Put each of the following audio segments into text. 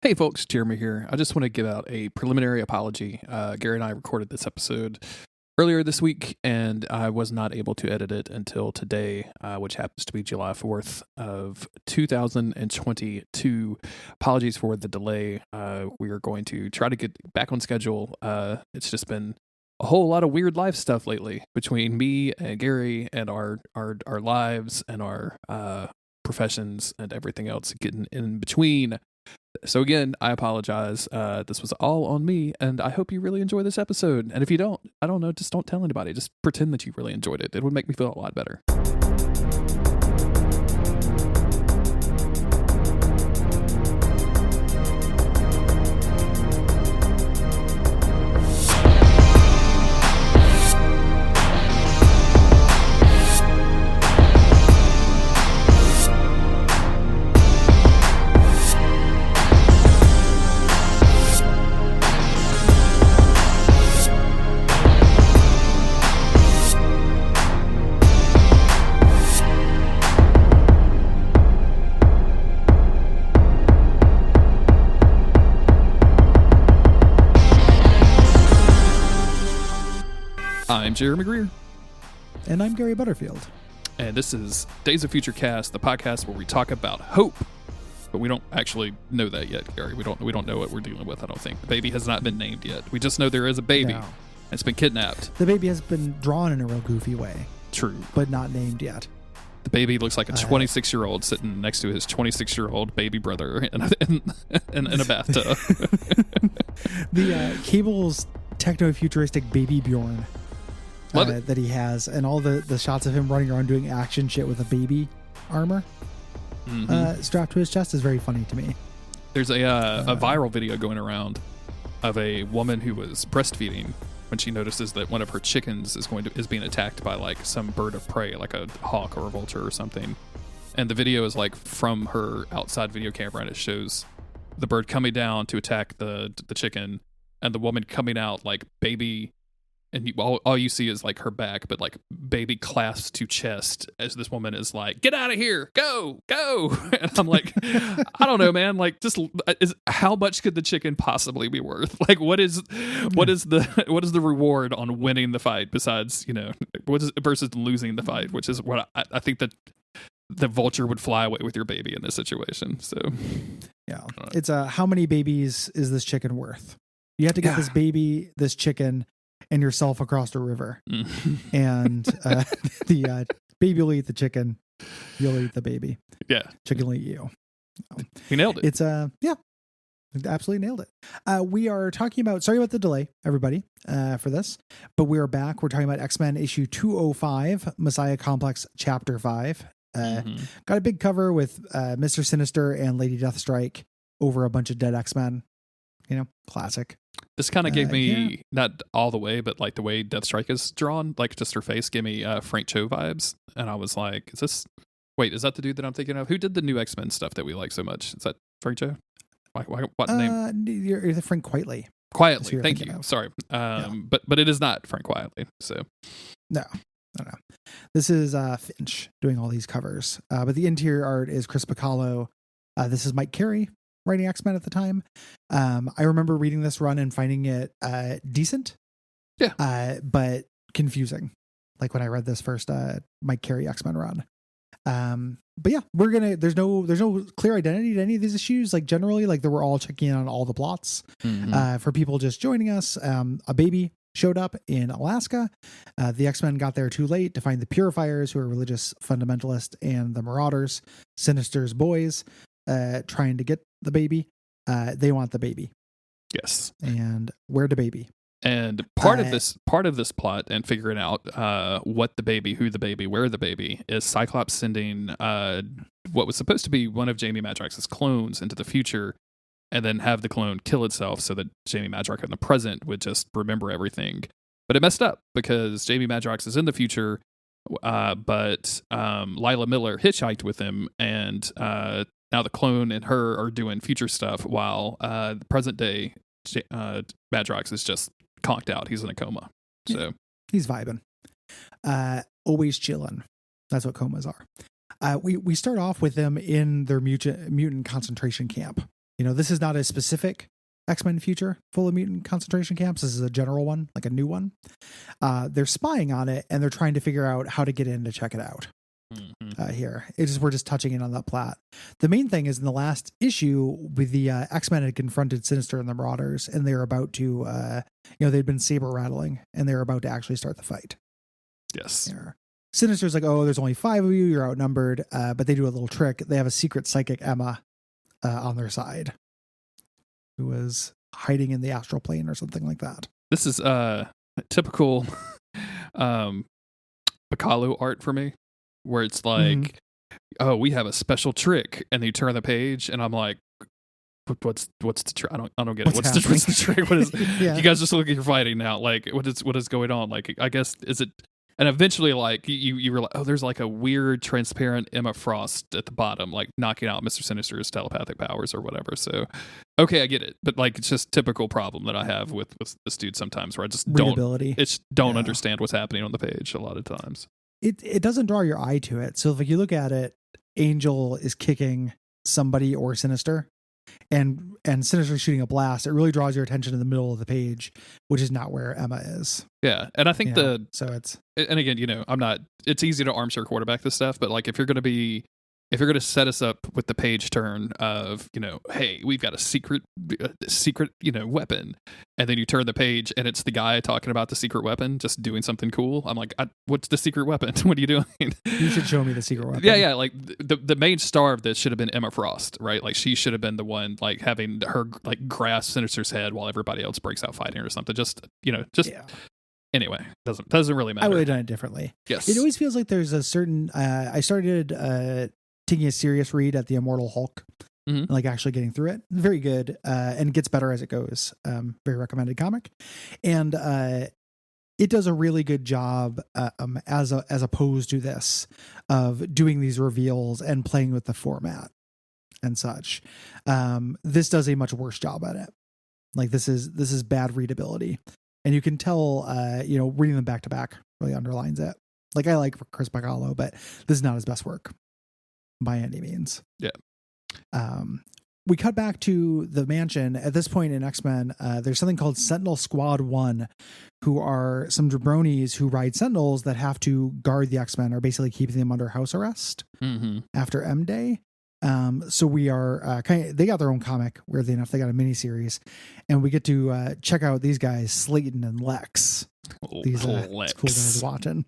Hey folks, Jeremy here. I just want to give out a preliminary apology. Gary and I recorded this episode earlier this week, and I was not able to edit it until today, which happens to be July 4th of 2022. Apologies for the delay. We are going to try to get back on schedule. It's just been a whole lot of weird life stuff lately between me and Gary and our lives and our professions and everything else getting in between. So again, I apologize. This was all on me, and I hope you really enjoy this episode. And if you don't, I don't know, just don't tell anybody. Just pretend that you really enjoyed it. It would make me feel a lot better. I'm Jeremy Greer. And I'm Gary Butterfield. And this is Days of Future Cast, the podcast where we talk about hope. But we don't actually know that yet, Gary. We don't know what we're dealing with, I don't think. The baby has not been named yet. We just know there is a baby. No. It's been kidnapped. The baby has been drawn in a real goofy way. True. But not named yet. The baby looks like a 26-year-old sitting next to his 26-year-old baby brother in a bathtub. The Cable's techno-futuristic baby Bjorn that he has, and all the shots of him running around doing action shit with a baby armor strapped to his chest is very funny to me. There's a viral video going around of a woman who was breastfeeding when she notices that one of her chickens is being attacked by like some bird of prey, like a hawk or a vulture or something. And the video is like from her outside video camera, and it shows the bird coming down to attack the chicken, and the woman coming out like baby. And all you see is like her back, but like baby clasped to chest as this woman is like, "Get out of here, go!" And I'm like, I don't know, man. Like, just how much could the chicken possibly be worth? Like, what is the reward on winning the fight besides versus losing the fight, which is what I think that the vulture would fly away with your baby in this situation. So yeah, it's how many babies is this chicken worth? You have to get this chicken and yourself across the river. And the baby will eat the chicken, you'll eat the baby. Yeah. Chicken will eat you. He nailed it. It's absolutely nailed it. We are talking about, sorry about the delay, everybody, for this, but we are back. We're talking about X-Men issue 205, Messiah Complex chapter 5. Got a big cover with Mr. Sinister and Lady Deathstrike over a bunch of dead X-Men. Classic. This kind of gave me, not all the way, but like the way Deathstrike is drawn, like just her face gave me Frank Cho vibes. And I was like, is that the dude that I'm thinking of? Who did the new X-Men stuff that we like so much? Is that Frank Cho? What name? You're the Frank Quietly. Quietly, thank you. Sorry. But it is not Frank Quietly, so. No. This is Finch doing all these covers. But the interior art is Chris Bacallo. This is Mike Carey writing X-Men at the time. I remember reading this run and finding it decent. Yeah. But confusing. Like when I read this first Mike Carey X-Men run. But yeah, there's no clear identity to any of these issues. Like generally, like they were all checking in on all the plots. For people just joining us, a baby showed up in Alaska. The X-Men got there too late to find the Purifiers, who are religious fundamentalists, and the Marauders, Sinister's boys, trying to get the baby. They want the baby. Yes. And where the baby? And part of this plot and figuring out what the baby, who the baby, where the baby is Cyclops sending what was supposed to be one of Jamie Madrox's clones into the future, and then have the clone kill itself so that Jamie Madrox in the present would just remember everything. But it messed up because Jamie Madrox is in the future, but Lila Miller hitchhiked with him, and now the clone and her are doing future stuff while the present day Madrox is just conked out. He's in a coma. So he's vibing. Always chilling. That's what comas are. We start off with them in their mutant concentration camp. This is not a specific X-Men future full of mutant concentration camps. This is a general one, like a new one. They're spying on it, and they're trying to figure out how to get in to check it out. Here, we're just touching in on that plot. The main thing is in the last issue, with the X-Men had confronted Sinister and the Marauders, and they were about to, they'd been saber rattling, and they were about to actually start the fight. Yes. There. Sinister's like, oh, there's only 5 of you, you're outnumbered, but they do a little trick. They have a secret psychic Emma on their side, who was hiding in the astral plane or something like that. This is typical Bacalo art for me, where it's like, oh, we have a special trick, and then you turn the page, and I'm like, what's the trick? I don't get it. What's the trick? What is? You guys just look like you're fighting now. Like, what is going on? Like, I guess is it? And eventually, like you were like, oh, there's like a weird transparent Emma Frost at the bottom, like knocking out Mr. Sinister's telepathic powers or whatever. So, okay, I get it, but like it's just typical problem that I have with this dude sometimes, where I just don't understand what's happening on the page a lot of times. It doesn't draw your eye to it. So if you look at it, Angel is kicking somebody or Sinister, and Sinister shooting a blast. It really draws your attention to the middle of the page, which is not where Emma is. Yeah, and I think so it's, and again, I'm not. It's easy to armchair quarterback this stuff, but like if you're going to set us up with the page turn of, hey, we've got a secret, weapon, and then you turn the page and it's the guy talking about the secret weapon, just doing something cool. I'm like, what's the secret weapon? What are you doing? You should show me the secret weapon. Yeah. Like the main star of this should have been Emma Frost, right? Like she should have been the one, like having her like grasp Sinister's head while everybody else breaks out fighting or something. Anyway, doesn't really matter. I would have done it differently. Yes. It always feels like there's a certain, I started, taking a serious read at the Immortal Hulk, like actually getting through it. Very good, and gets better as it goes. Very recommended comic, and it does a really good job as opposed to this of doing these reveals and playing with the format and such. This does a much worse job at it. Like this is bad readability, and you can tell. Reading them back to back really underlines it. Like I like Chris Bacalo, but this is not his best work by any means. Yeah. We cut back to the mansion. At this point in X-Men, there's something called Sentinel Squad 1, who are some jabronis who ride Sentinels that have to guard the X-Men, or basically keeping them under house arrest after M Day. So we are they got their own comic, weirdly enough. They got a miniseries, and we get to check out these guys, Slayton and Lex. These Lex. cool guys watching.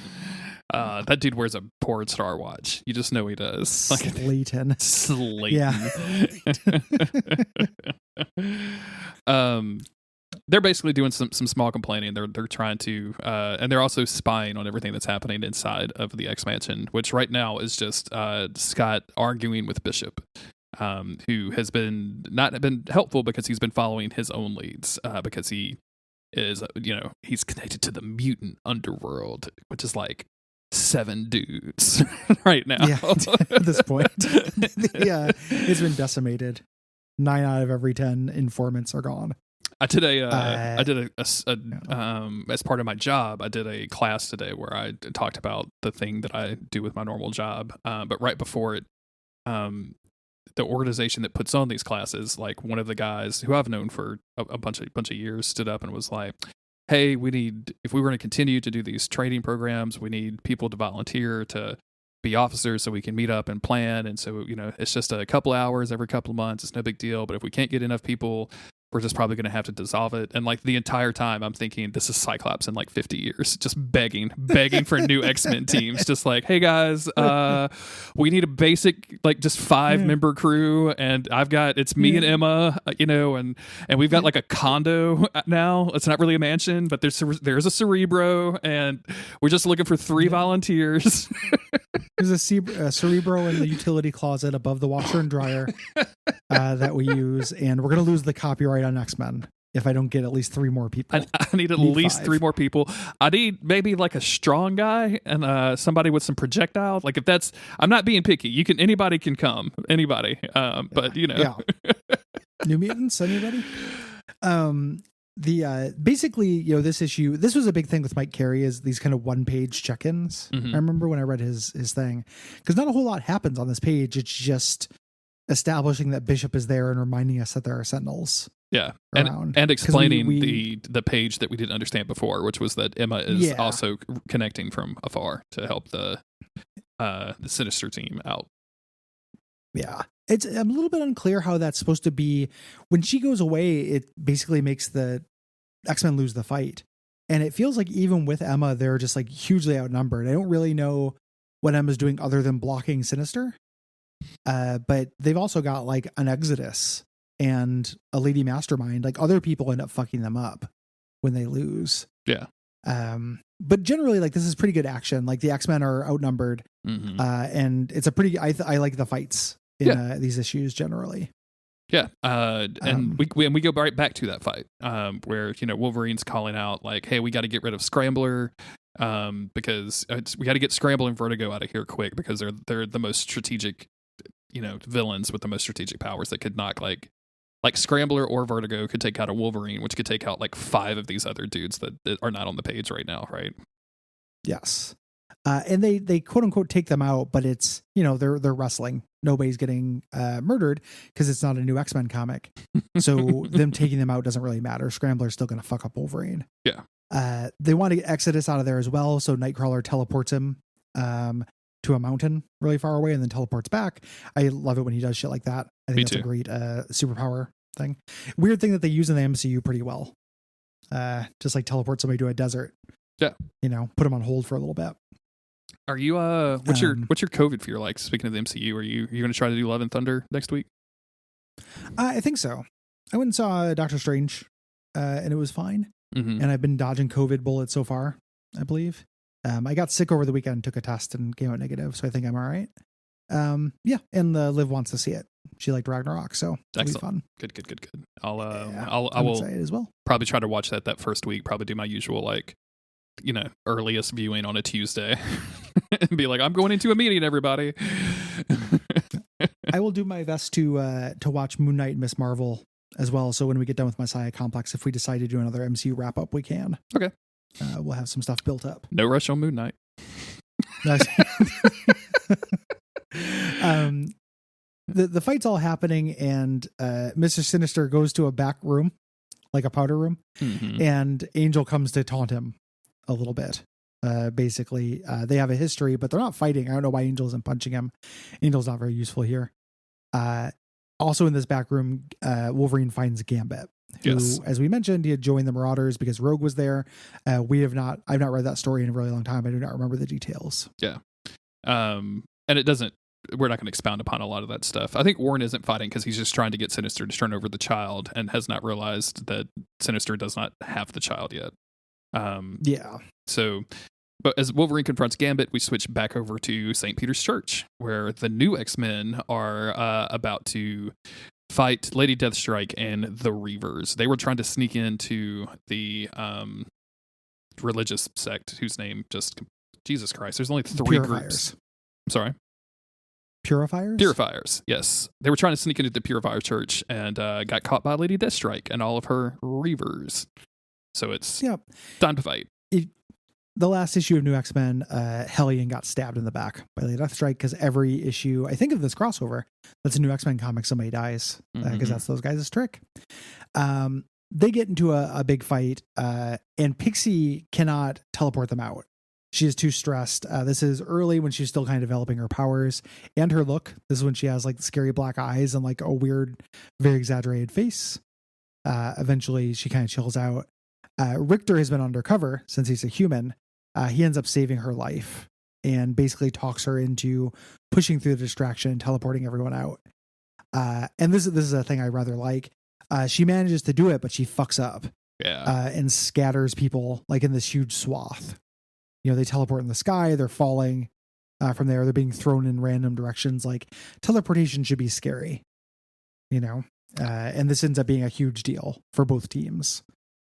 That dude wears a porn star watch. You just know he does. Slayton. Yeah. They're basically doing some small complaining. They're trying to, and they're also spying on everything that's happening inside of the X Mansion, which right now is just Scott arguing with Bishop, who has not been helpful because he's been following his own leads, because he is, he's connected to the mutant underworld, which is like 7 dudes right now. Yeah, at this point. It's been decimated. 9 out of every 10 informants are gone. I did as part of my job, I did a class today where I talked about the thing that I do with my normal job. But right before it, the organization that puts on these classes, like one of the guys who I've known for a bunch of years, stood up and was like, hey, if we were going to continue to do these training programs, we need people to volunteer to be officers so we can meet up and plan. And so, it's just a couple hours every couple of months. It's no big deal. But if we can't get enough people, we're just probably going to have to dissolve it. And like the entire time I'm thinking this is Cyclops in like 50 years, just begging for new X-Men teams. Just like, hey guys, we need a basic, like just 5-member crew. And it's me and Emma, and we've got like a condo now. It's not really a mansion, but there's a Cerebro, and we're just looking for 3 volunteers. There's a Cerebro in the utility closet above the washer and dryer that we use, and we're going to lose the copyright on X-Men if I don't get at least 3 more people. I need at least 5. 3 more people. I need maybe like a strong guy and somebody with some projectile. Like if that's, I'm not being picky. Anybody can come. Anybody. But Yeah. New Mutants, anybody? Basically, this issue, this was a big thing with Mike Carey, is these kind of 1-page check-ins. I remember when I read his thing, because not a whole lot happens on this page. It's just establishing that Bishop is there and reminding us that there are Sentinels. Yeah, around. and explaining we the page that we didn't understand before, which was that Emma is also connecting from afar to help the Sinister team out. Yeah, I'm a little bit unclear how that's supposed to be. When she goes away, it basically makes the X-Men lose the fight, and it feels like even with Emma, they're just like hugely outnumbered. I don't really know what Emma's doing other than blocking Sinister, but they've also got like an Exodus and a Lady Mastermind. Like other people end up fucking them up when they lose. Yeah. But generally, like this is pretty good action. Like the X-Men are outnumbered, and it's a pretty. I like the fights in these issues generally. Yeah, and we go right back to that fight where Wolverine's calling out like, "Hey, we got to get rid of Scrambler because we got to get Scrambler and Vertigo out of here quick because they're the most strategic, villains with the most strategic powers that could knock like Scrambler or Vertigo could take out a Wolverine, which could take out like 5 of these other dudes that are not on the page right now, right?" Yes, and they quote unquote take them out, but it's they're wrestling. Nobody's getting murdered because it's not a new X-Men comic. So them taking them out doesn't really matter. Scrambler's still going to fuck up Wolverine. Yeah. They want to get Exodus out of there as well. So Nightcrawler teleports him to a mountain really far away and then teleports back. I love it when he does shit like that. I think that's a great superpower thing. Weird thing that they use in the MCU pretty well. Just like teleport somebody to a desert. Yeah. Put them on hold for a little bit. Are you what's your COVID fear like? Speaking of the MCU, are you going to try to do Love and Thunder next week? I think so. I went and saw Doctor Strange, and it was fine. Mm-hmm. And I've been dodging COVID bullets so far, I believe. I got sick over the weekend, took a test, and came out negative, so I think I'm all right. Yeah, and Liv wants to see it. She liked Ragnarok, so it'll be fun. Good. I I'm will excited as well. Probably try to watch that first week. Probably do my usual earliest viewing on a Tuesday and be like, I'm going into a meeting, everybody. I will do my best to watch Moon Knight and Miss Marvel as well. So when we get done with Messiah Complex, if we decide to do another MCU wrap up, we can. Okay. We'll have some stuff built up. No rush on Moon Knight. The fight's all happening, and Mr. Sinister goes to a back room, like a powder room, and Angel comes to taunt him a little bit. Basically, they have a history, but they're not fighting. I don't know why Angel isn't punching him. Angel's not very useful here. Also in this back room, Wolverine finds Gambit, who, as we mentioned, he had joined the Marauders because Rogue was there. I've not read that story in a really long time. I do not remember the details. Yeah. And we're not going to expound upon a lot of that stuff. I think Warren isn't fighting because he's just trying to get Sinister to turn over the child and has not realized that Sinister does not have the child yet. So, but as Wolverine confronts Gambit, we switch back over to St. Peter's Church, where the new X-Men are about to fight Lady Deathstrike and the Reavers. They were trying to sneak into the religious sect whose name just, Jesus Christ, there's only 3 groups. I'm sorry? Purifiers, yes. They were trying to sneak into the Purifier Church and got caught by Lady Deathstrike and all of her Reavers. So it's time to fight. The last issue of New X-Men, Hellion got stabbed in the back by Lady Deathstrike because every issue, I think of this crossover, that's a New X-Men comic, somebody dies because that's those guys' trick. They get into a big fight, and Pixie cannot teleport them out. She is too stressed. This is early when she's still kind of developing her powers and her look. This is when she has like scary black eyes and like a weird, very exaggerated face. Eventually, she kind of chills out. Richter has been undercover since he's a human. He ends up saving her life and basically talks her into pushing through the distraction and teleporting everyone out. And this is a thing I rather like. She manages to do it, but she fucks up. And scatters people like in this huge swath. They teleport in the sky. They're falling from there. They're being thrown in random directions. Like teleportation should be scary, and this ends up being a huge deal for both teams.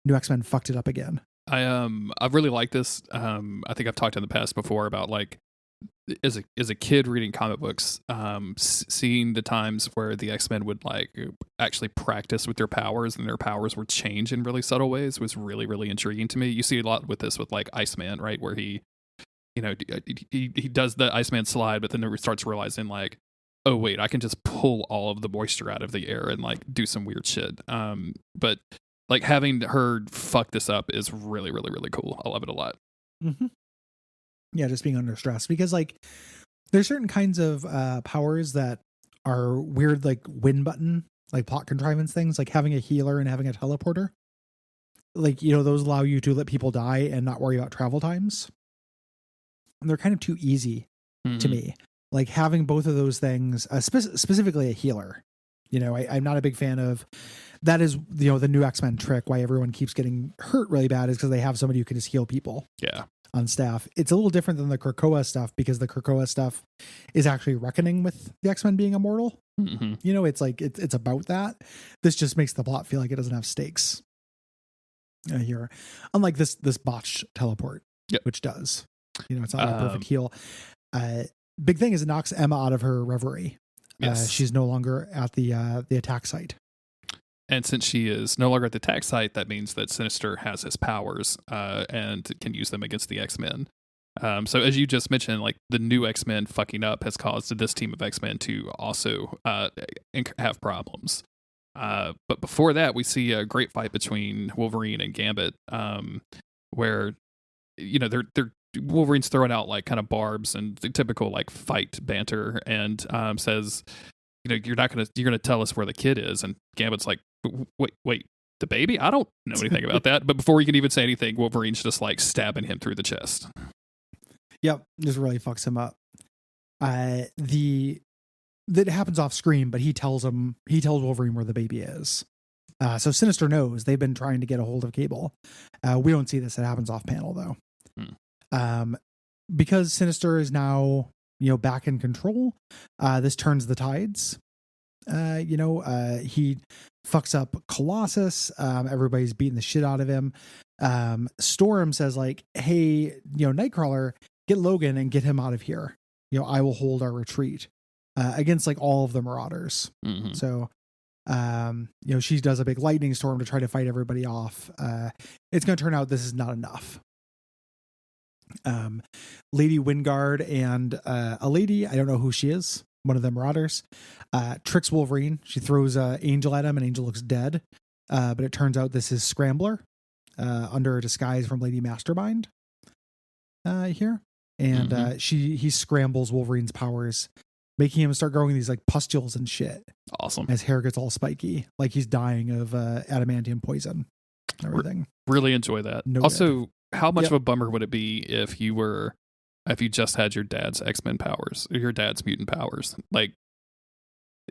New X-Men fucked it up again. I really like this. I think I've talked in the past before about like as a kid reading comic books, seeing the times where the X-Men would like actually practice with their powers and their powers would change in really subtle ways was really, really intriguing to me. You see a lot with this with like Iceman, right? Where he does the Iceman slide, but then he starts realizing like, oh wait, I can just pull all of the moisture out of the air and like do some weird shit. But like having her fuck this up is really, really, really cool. I love it a lot. Mm-hmm. Yeah, just being under stress, because like there's certain kinds of powers that are weird, like win button, like plot contrivance things, like having a healer and having a teleporter. Like, you know, those allow you to let people die and not worry about travel times. And they're kind of too easy to me. Like having both of those things, specifically a healer. You know, I'm not a big fan of that. Is, you know, the new X-Men trick why everyone keeps getting hurt really bad is because they have somebody who can just heal people. Yeah. On staff. It's a little different than the Krakoa stuff, because the Krakoa stuff is actually reckoning with the X-Men being immortal. Mm-hmm. You know, it's like it's about that. This just makes the plot feel like it doesn't have stakes here, unlike this botched teleport, which does. You know, it's not a perfect heal. Big thing is it knocks Emma out of her reverie. Yes. She's no longer at the attack site. And since she is no longer at the attack site, that means that Sinister has his powers and can use them against the X-Men. So as you just mentioned, like the new X-Men fucking up has caused this team of X-Men to also have problems. But before that, we see a great fight between Wolverine and Gambit, where, you know, they're Wolverine's throwing out like kind of barbs and the typical like fight banter, and says, you know, you're gonna tell us where the kid is, and Gambit's like, wait, the baby? I don't know anything about that. But before he can even say anything, Wolverine's just like stabbing him through the chest. Yep, just really fucks him up. That happens off screen, but he tells Wolverine where the baby is. So Sinister knows. They've been trying to get a hold of Cable. We don't see this. It happens off panel though. Because Sinister is now, you know, back in control. This turns the tides. He fucks up Colossus. Everybody's beating the shit out of him. Storm says like, hey, you know, Nightcrawler, get Logan and get him out of here. You know, I will hold our retreat against like all of the Marauders. Mm-hmm. So, you know, she does a big lightning storm to try to fight everybody off. It's going to turn out this is not enough. Lady Wingard and a lady, I don't know who she is, one of the Marauders, tricks Wolverine. She throws Angel at him, and Angel looks dead. But it turns out this is Scrambler, under a disguise from Lady Mastermind here. And he scrambles Wolverine's powers, making him start growing these like pustules and shit. Awesome. His hair gets all spiky, like he's dying of adamantium poison. Everything. Really enjoy that. Noted. Also, how much of a bummer would it be if you just had your dad's X-Men powers, or your dad's mutant powers? Like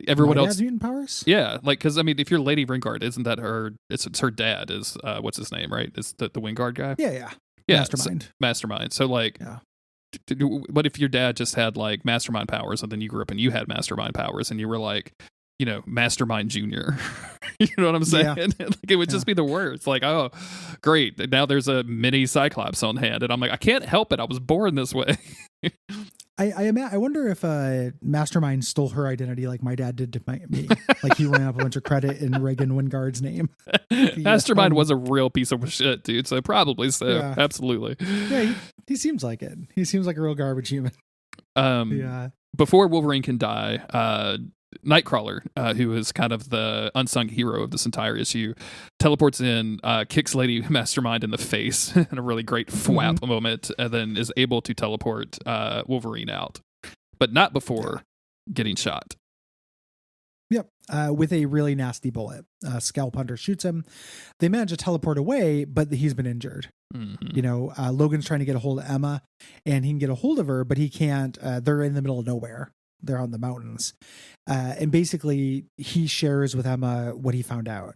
everyone else, dad's mutant powers? Yeah, like, because I mean, if you're Lady Wingard, isn't that her? It's her dad is what's his name, right? Is the Wingard guy? Yeah. Mastermind. Mastermind. So like, what if your dad just had like Mastermind powers, and then you grew up and you had Mastermind powers, and you were like, you know, Mastermind Junior. You know what I'm saying? Yeah. Like, it would just be the worst. Like, oh, great. Now there's a mini Cyclops on hand. And I'm like, I can't help it. I was born this way. I wonder if Mastermind stole her identity like my dad did to me. Like he ran up a bunch of credit in Reagan Wingard's name. Mastermind was a real piece of shit, dude. So probably so. Yeah. Absolutely. Yeah, he seems like it. He seems like a real garbage human. Before Wolverine can die, Nightcrawler, who is kind of the unsung hero of this entire issue, teleports in, kicks Lady Mastermind in the face in a really great thwap moment, and then is able to teleport Wolverine out, but not before getting shot. Yep, with a really nasty bullet. Scalp Hunter shoots him. They manage to teleport away, but he's been injured. Mm-hmm. You know, Logan's trying to get a hold of Emma, and he can get a hold of her, but he can't. They're in the middle of nowhere. They're on the mountains. And basically he shares with Emma what he found out.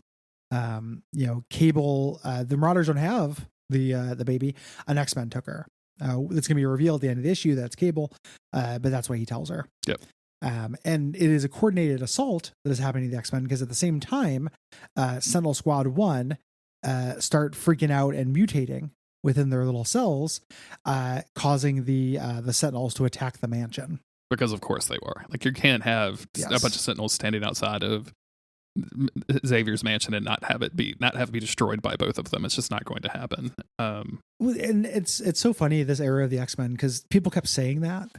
You know, Cable, the Marauders don't have the baby. An X-Men took her. It's going to be revealed at the end of the issue that's Cable. But that's why he tells her. Yep. And it is a coordinated assault that is happening to the X-Men, because at the same time, Sentinel Squad 1 start freaking out and mutating within their little cells, causing the Sentinels to attack the mansion. Because of course they were. Like, you can't have a bunch of Sentinels standing outside of Xavier's mansion and not have it be destroyed by both of them. It's just not going to happen. And it's so funny, this era of the X-Men, because people kept saying that.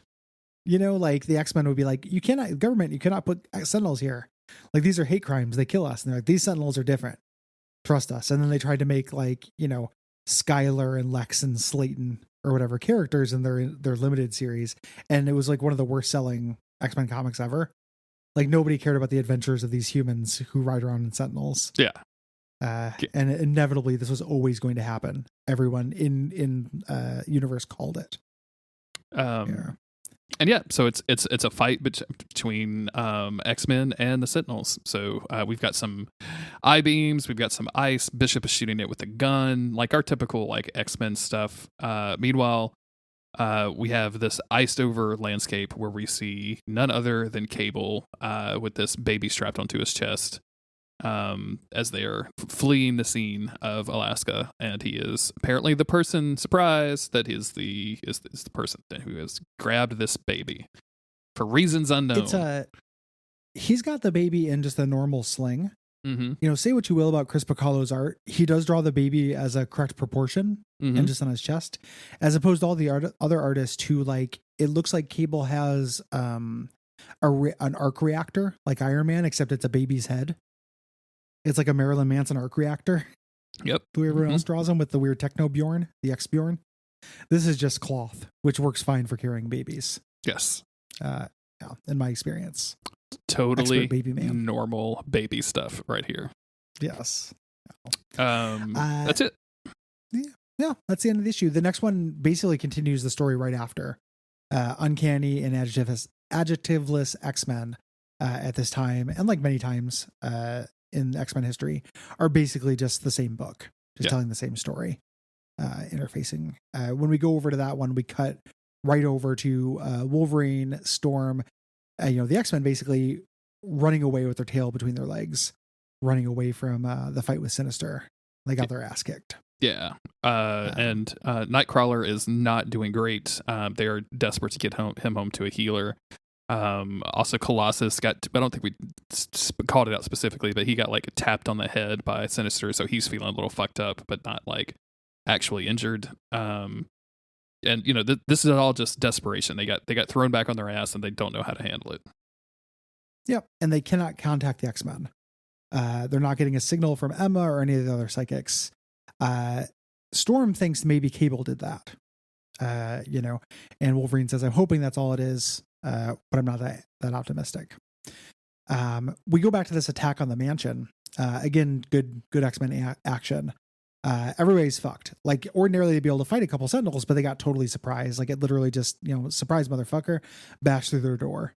You know, like the X-Men would be like, you cannot put Sentinels here. Like, these are hate crimes. They kill us. And they're like, these Sentinels are different. Trust us. And then they tried to make, like, you know, Skylar and Lex and Slayton or whatever characters in their limited series. And it was like one of the worst selling X-Men comics ever. Like, nobody cared about the adventures of these humans who ride around in Sentinels. Yeah. And inevitably, this was always going to happen. Everyone in universe called it. And yeah, so it's a fight between X-Men and the Sentinels. So we've got some I-beams, we've got some ice. Bishop is shooting it with a gun, like our typical like X-Men stuff. Meanwhile, we have this iced over landscape where we see none other than Cable with this baby strapped onto his chest as they are fleeing the scene of Alaska, and he is apparently the person surprised that is the person who has grabbed this baby for reasons unknown. He's got the baby in just a normal sling. Mm-hmm. You know, say what you will about Chris Bacalo's art, he does draw the baby as a correct proportion and just on his chest, as opposed to all the other artists who, like, it looks like Cable has an arc reactor like Iron Man, except it's a baby's head. It's like a Marilyn Manson arc reactor. Yep. The way everyone else draws them with the weird techno Bjorn, the X Bjorn. This is just cloth, which works fine for carrying babies. Yes. Yeah, in my experience. Totally baby man. Normal baby stuff right here. Yes. That's it. Yeah, that's the end of the issue. The next one basically continues the story right after. Uncanny and adjectiveless X-Men at this time, and like many times in X-Men history, are basically just the same book, just telling the same story, interfacing. When we go over to that one, we cut right over to Wolverine, Storm, the X-Men basically running away with their tail between their legs, running away from the fight with Sinister. They got their ass kicked. Yeah. And Nightcrawler is not doing great. They are desperate to get him home to a healer. Also Colossus I don't think we called it out specifically, but he got like tapped on the head by Sinister, so he's feeling a little fucked up, but not like actually injured. And this is all just desperation. They got thrown back on their ass and they don't know how to handle it. Yep. And they cannot contact the X-Men. They're not getting a signal from Emma or any of the other psychics. Storm thinks maybe Cable did that. And Wolverine says, I'm hoping that's all it is. But I'm not that optimistic. We go back to this attack on the mansion. Again, good X-Men action. Everybody's fucked. Like, ordinarily they'd be able to fight a couple Sentinels, but they got totally surprised. Like, it literally just, surprise motherfucker, bashed through their door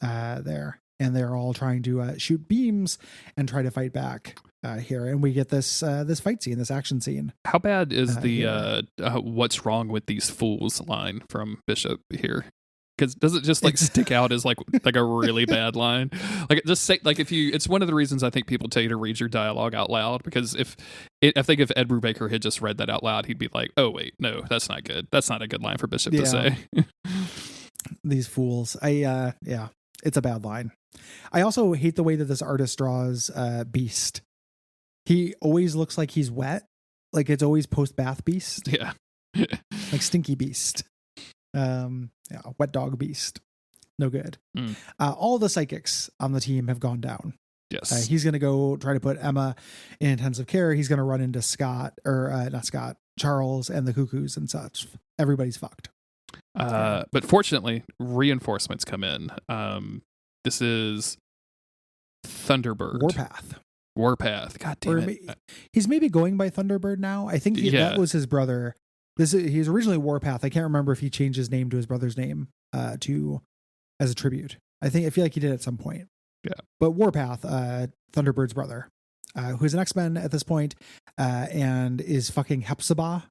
there. And they're all trying to shoot beams and try to fight back here. And we get this fight scene, this action scene. How bad is the what's wrong with these fools line from Bishop here? Because does it just like stick out as like a really bad line? Like, just say, like, it's one of the reasons I think people tell you to read your dialogue out loud, because I think if Ed Brubaker had just read that out loud, he'd be like, oh wait, no, that's not good. That's not a good line for Bishop to say. These fools. It's a bad line. I also hate the way that this artist draws Beast. He always looks like he's wet. Like, it's always post-bath Beast. Yeah. Like Stinky Beast. Wet dog Beast. No good. All the psychics on the team have gone down. Yes. He's going to go try to put Emma in intensive care. He's going to run into Charles and the Cuckoos and such. Everybody's fucked. But fortunately, reinforcements come in. This is Thunderbird. Warpath. God damn it. He's maybe going by Thunderbird now. I think that was his brother. He's originally Warpath. I can't remember if he changed his name to his brother's name as a tribute. I feel like he did at some point. Yeah. But Warpath, Thunderbird's brother, who's an X-Men at this point, and is fucking Hepzibah,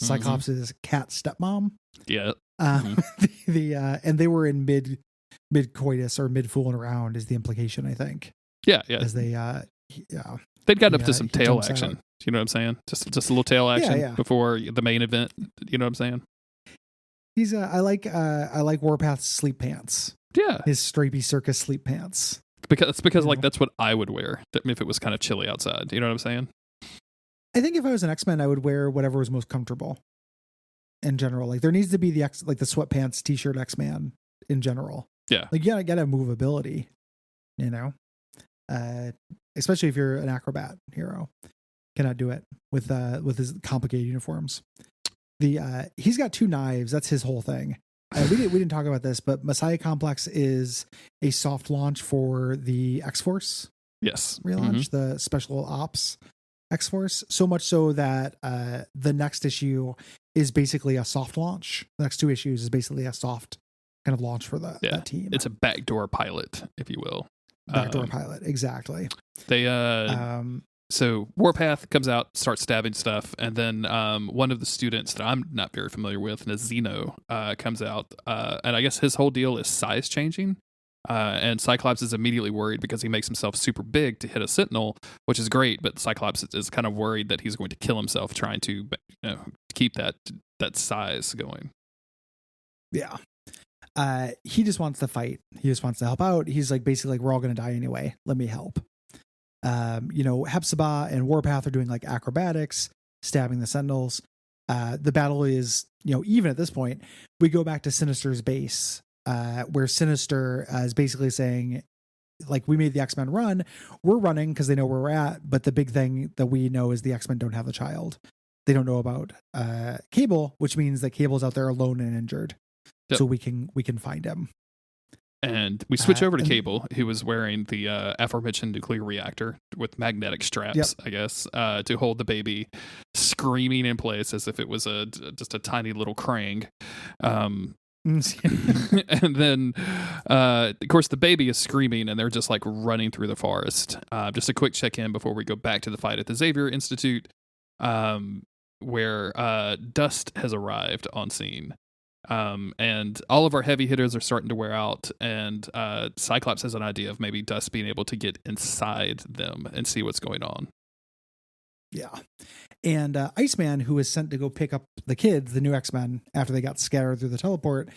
Cyclops' cat stepmom. Yeah. And they were in mid coitus or mid fooling around is the implication, I think. Yeah. As they they'd gotten up to some tail action. Out. You know what I'm saying? Just a little tail action before the main event. You know what I'm saying? He's I like Warpath's sleep pants. Yeah. His Strapey Circus sleep pants. Because like that's what I would wear if it was kind of chilly outside. You know what I'm saying? I think if I was an X-Men, I would wear whatever was most comfortable. In general, like there needs to be the sweatpants T-shirt X-Man in general. Yeah. Like you gotta have movability, you know, especially if you're an acrobat hero. Cannot do it with his complicated uniforms. He's got 2 knives. That's his whole thing. We didn't talk about this, but Messiah Complex is a soft launch for the X-Force. Yes. Relaunch, the Special Ops X-Force. So much so that the next issue is basically a soft launch. The next 2 issues is basically a soft kind of launch for that team. It's a backdoor pilot, if you will. Backdoor pilot, exactly. They so Warpath comes out, starts stabbing stuff, and then one of the students that I'm not very familiar with, Nazino, comes out, and I guess his whole deal is size changing. And Cyclops is immediately worried because he makes himself super big to hit a Sentinel, which is great, but Cyclops is kind of worried that he's going to kill himself trying to keep that size going. Yeah. He just wants to fight. He just wants to help out. He's like, basically like, we're all going to die anyway. Let me help. Hepzibah and Warpath are doing like acrobatics, stabbing the Sentinels. The battle is, even at this point, we go back to Sinister's base, where Sinister is basically saying, like, we made the X-Men run. We're running because they know where we're at. But the big thing that we know is the X-Men don't have the child. They don't know about Cable, which means that Cable's out there alone and injured. Yep. So we can find him. And we switch over to Cable, who was wearing the aforementioned nuclear reactor with magnetic straps, I guess, to hold the baby, screaming in place as if it was just a tiny little Krang. And then, of course, the baby is screaming, and they're just like running through the forest. Just a quick check-in before we go back to the fight at the Xavier Institute, where Dust has arrived on scene. And all of our heavy hitters are starting to wear out, and Cyclops has an idea of maybe Dust being able to get inside them and see what's going on. Yeah. And Iceman, who is sent to go pick up the kids, the new X-Men, after they got scattered through the teleport,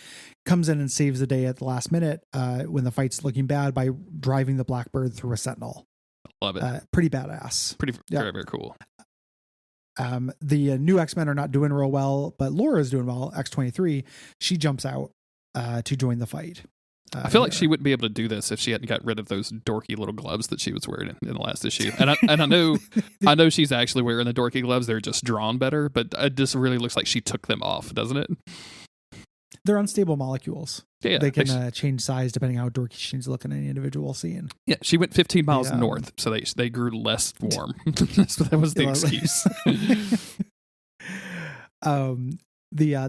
comes in and saves the day at the last minute when the fight's looking bad by driving the Blackbird through a Sentinel. Love it. Pretty badass. Very, very cool. The new X-Men are not doing real well, but Laura's doing well. X-23, she jumps out to join the fight. I feel like she wouldn't be able to do this if she hadn't got rid of those dorky little gloves that she was wearing in the last issue. And I know she's actually wearing the dorky gloves. They're just drawn better, but it just really looks like she took them off, doesn't it? They're unstable molecules. Yeah, they can change size depending on how dorky she's looking at any individual scene. Yeah, she went 15 miles north, so they grew less warm. That was the excuse.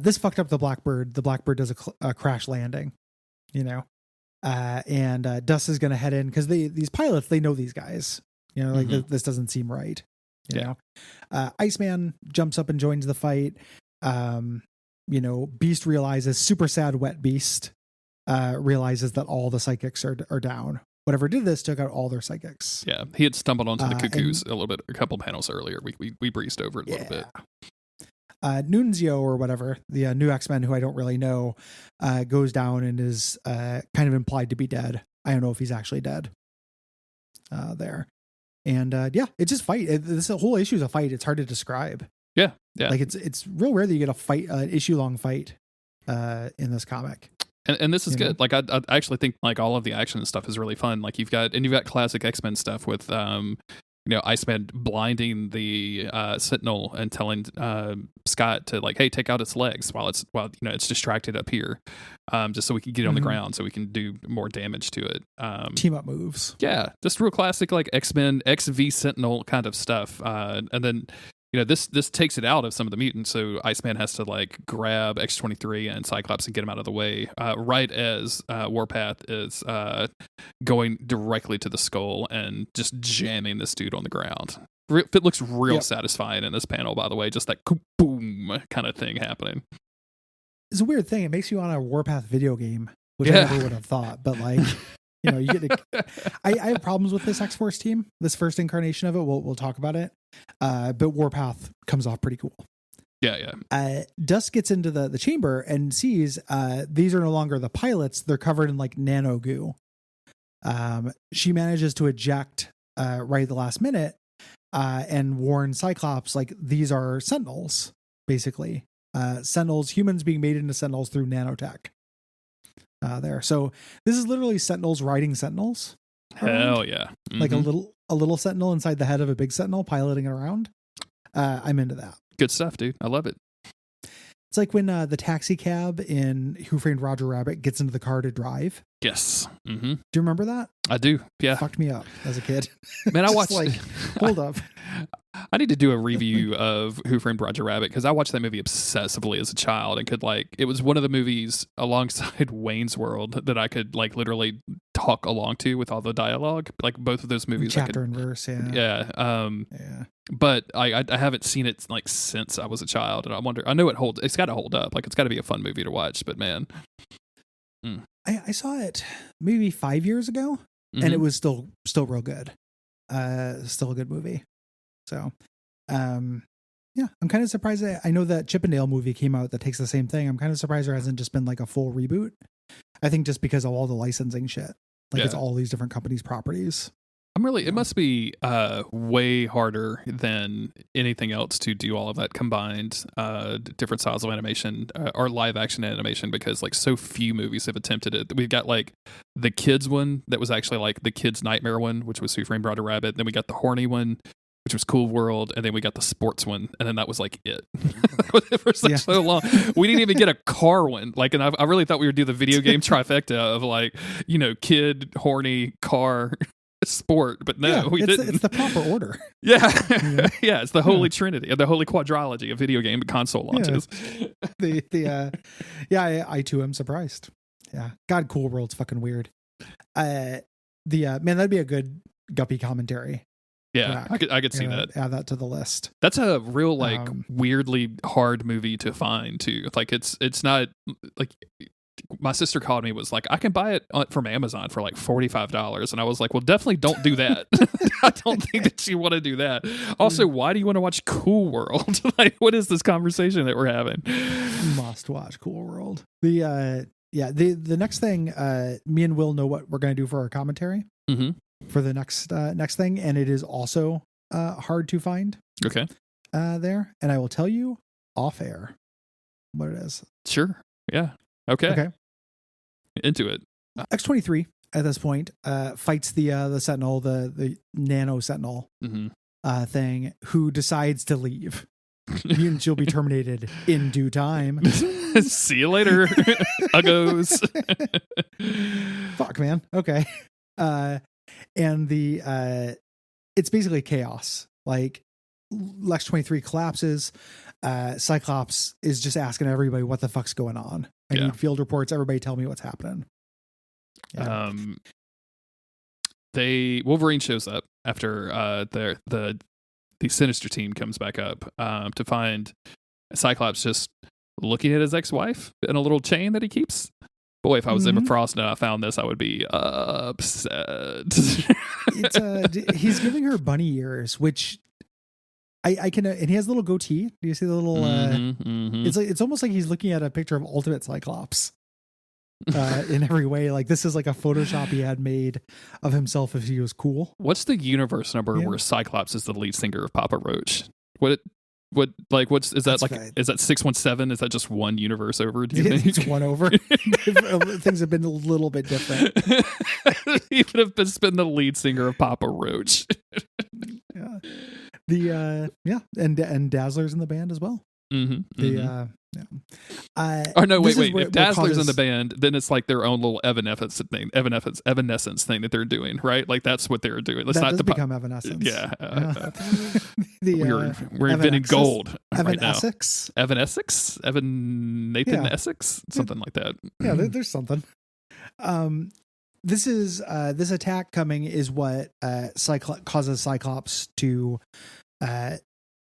This fucked up the Blackbird. The Blackbird does a crash landing, and Dust is going to head in because these pilots, they know these guys. This doesn't seem right. You know, Iceman jumps up and joins the fight. Beast realizes, super sad wet Beast realizes that all the psychics are down. Whatever did this took out all their psychics. Yeah, he had stumbled onto the cuckoos a couple panels earlier. We breezed over it a little bit. Nunzio or whatever, the new X-Men, who I don't really know, goes down and is kind of implied to be dead. I don't know if he's actually dead there. And it's just fight. This whole issue is a fight. It's hard to describe. Yeah. Like it's real rare that you get a fight, an issue long fight in this comic. And this is good. Like I actually think like all of the action and stuff is really fun. Like you've got classic X-Men stuff with Iceman blinding the Sentinel and telling Scott to like, hey, take out its legs while it's distracted up here, just so we can get it on the ground so we can do more damage to it. Team up moves. Yeah, just real classic like X-Men XV Sentinel kind of stuff. And then this takes it out of some of the mutants, so Iceman has to like grab X-23 and Cyclops and get him out of the way, right as Warpath is going directly to the skull and just jamming this dude on the ground. It looks real satisfying in this panel, by the way, just that boom kind of thing happening. It's a weird thing. It makes you want a Warpath video game, which I never would have thought, but like... you get I have problems with this X-Force team, this first incarnation of it. We'll talk about it. But Warpath comes off pretty cool. Yeah. Dust gets into the chamber and sees these are no longer the pilots. They're covered in like nano goo. She manages to eject right at the last minute and warn Cyclops like these are Sentinels, basically. Sentinels, humans being made into Sentinels through nanotech. there. So this is literally Sentinels riding Sentinels. Hell yeah. Mm-hmm. Like a little Sentinel inside the head of a big Sentinel piloting it around. I'm into that. Good stuff, dude. I love it. It's like when the taxi cab in Who Framed Roger Rabbit gets into the car to drive. Yes. Mm-hmm. Do you remember that? I do. Yeah. Fucked me up as a kid. Man, I watched. like, hold up. I need to do a review of Who Framed Roger Rabbit because I watched that movie obsessively as a child and could it was one of the movies alongside Wayne's World that I could literally talk along to with all the dialogue. Like both of those movies. Chapter and verse, yeah. Yeah. Yeah. But I haven't seen it since I was a child, and I wonder. I know it's got to hold up. Like it's got to be a fun movie to watch. But man, I saw it maybe 5 years ago, and it was still real good. Still a good movie. So, yeah, I'm kind of surprised. I know that Chippendale movie came out that takes the same thing. I'm kind of surprised there hasn't just been like a full reboot. I think just because of all the licensing shit, it's all these different companies' properties. It must be way harder than anything else to do all of that combined, different styles of animation or live action animation, because so few movies have attempted it. We've got the kids one that was actually the kids nightmare one, which was Who Framed Roger Rabbit. Then we got the horny one, which was Cool World, and then we got the sports one, and then that was it. For so long, we didn't even get a car one. And I really thought we would do the video game trifecta of kid, horny, car, sport, but no, we didn't. It's the proper order. Yeah, yeah, it's the holy trinity, the holy quadrilogy of video game console launches. I too am surprised. Yeah, God, Cool World's fucking weird. Man, that'd be a good Guppy commentary. Yeah, I could see that. Add that to the list. That's a real weirdly hard movie to find too. It's not my sister called me, was I can buy it from Amazon for $45, and I was like, well, definitely don't do that. I don't think that you want to do that. Also, why do you want to watch Cool World? What is this conversation that we're having? Must watch Cool World. The next thing, me and Will know what we're going to do for our commentary for the next thing, and it is also hard to find. Okay. There, and I will tell you off air what it is. Sure. Yeah. Okay. Into it. X-23 at this point fights the Sentinel, the Nano Sentinel thing, who decides to leave. Mutants, you'll be terminated in due time. See you later, uggos. Fuck, man. Okay. And it's basically chaos. Lex 23 collapses. Cyclops is just asking everybody what the fuck's going on. I need field reports. Everybody tell me what's happening. Yeah. Wolverine shows up after the Sinister team comes back up to find Cyclops just looking at his ex-wife in a little chain that he keeps. Boy, if I was Emma Frost and I found this, I would be upset. He's giving her bunny ears, which I can, and he has a little goatee. Do you see the little? It's almost like he's looking at a picture of Ultimate Cyclops in every way. This is a Photoshop he had made of himself if he was cool. What's the universe number where Cyclops is the lead singer of Papa Roach? Is that 617? Is that just one universe over? Do you think it's one over? Things have been a little bit different. He would have been the lead singer of Papa Roach. Yeah. And Dazzler's in the band as well. Wait. If Dazzler's in the band, then it's their own little Evanescence thing that they're doing, right? That's what they're doing. Let's not become Evanescence. Yeah. We're inventing gold right now. Evanescence? Nathan Essex? Something like that. Yeah, there's something. This attack coming is what causes Cyclops to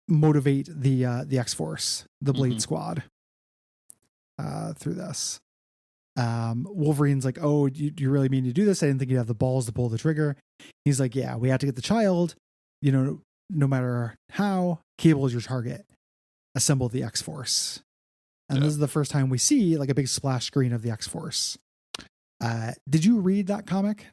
motivate the X-Force, the Blade Squad, through this. Wolverine's like, oh, you really mean to do this? I didn't think you'd have the balls to pull the trigger. He's like, yeah, we have to get the child, no matter how. Cable is your target. Assemble the X-Force. And this is the first time we see a big splash screen of the X-Force. Did you read that comic?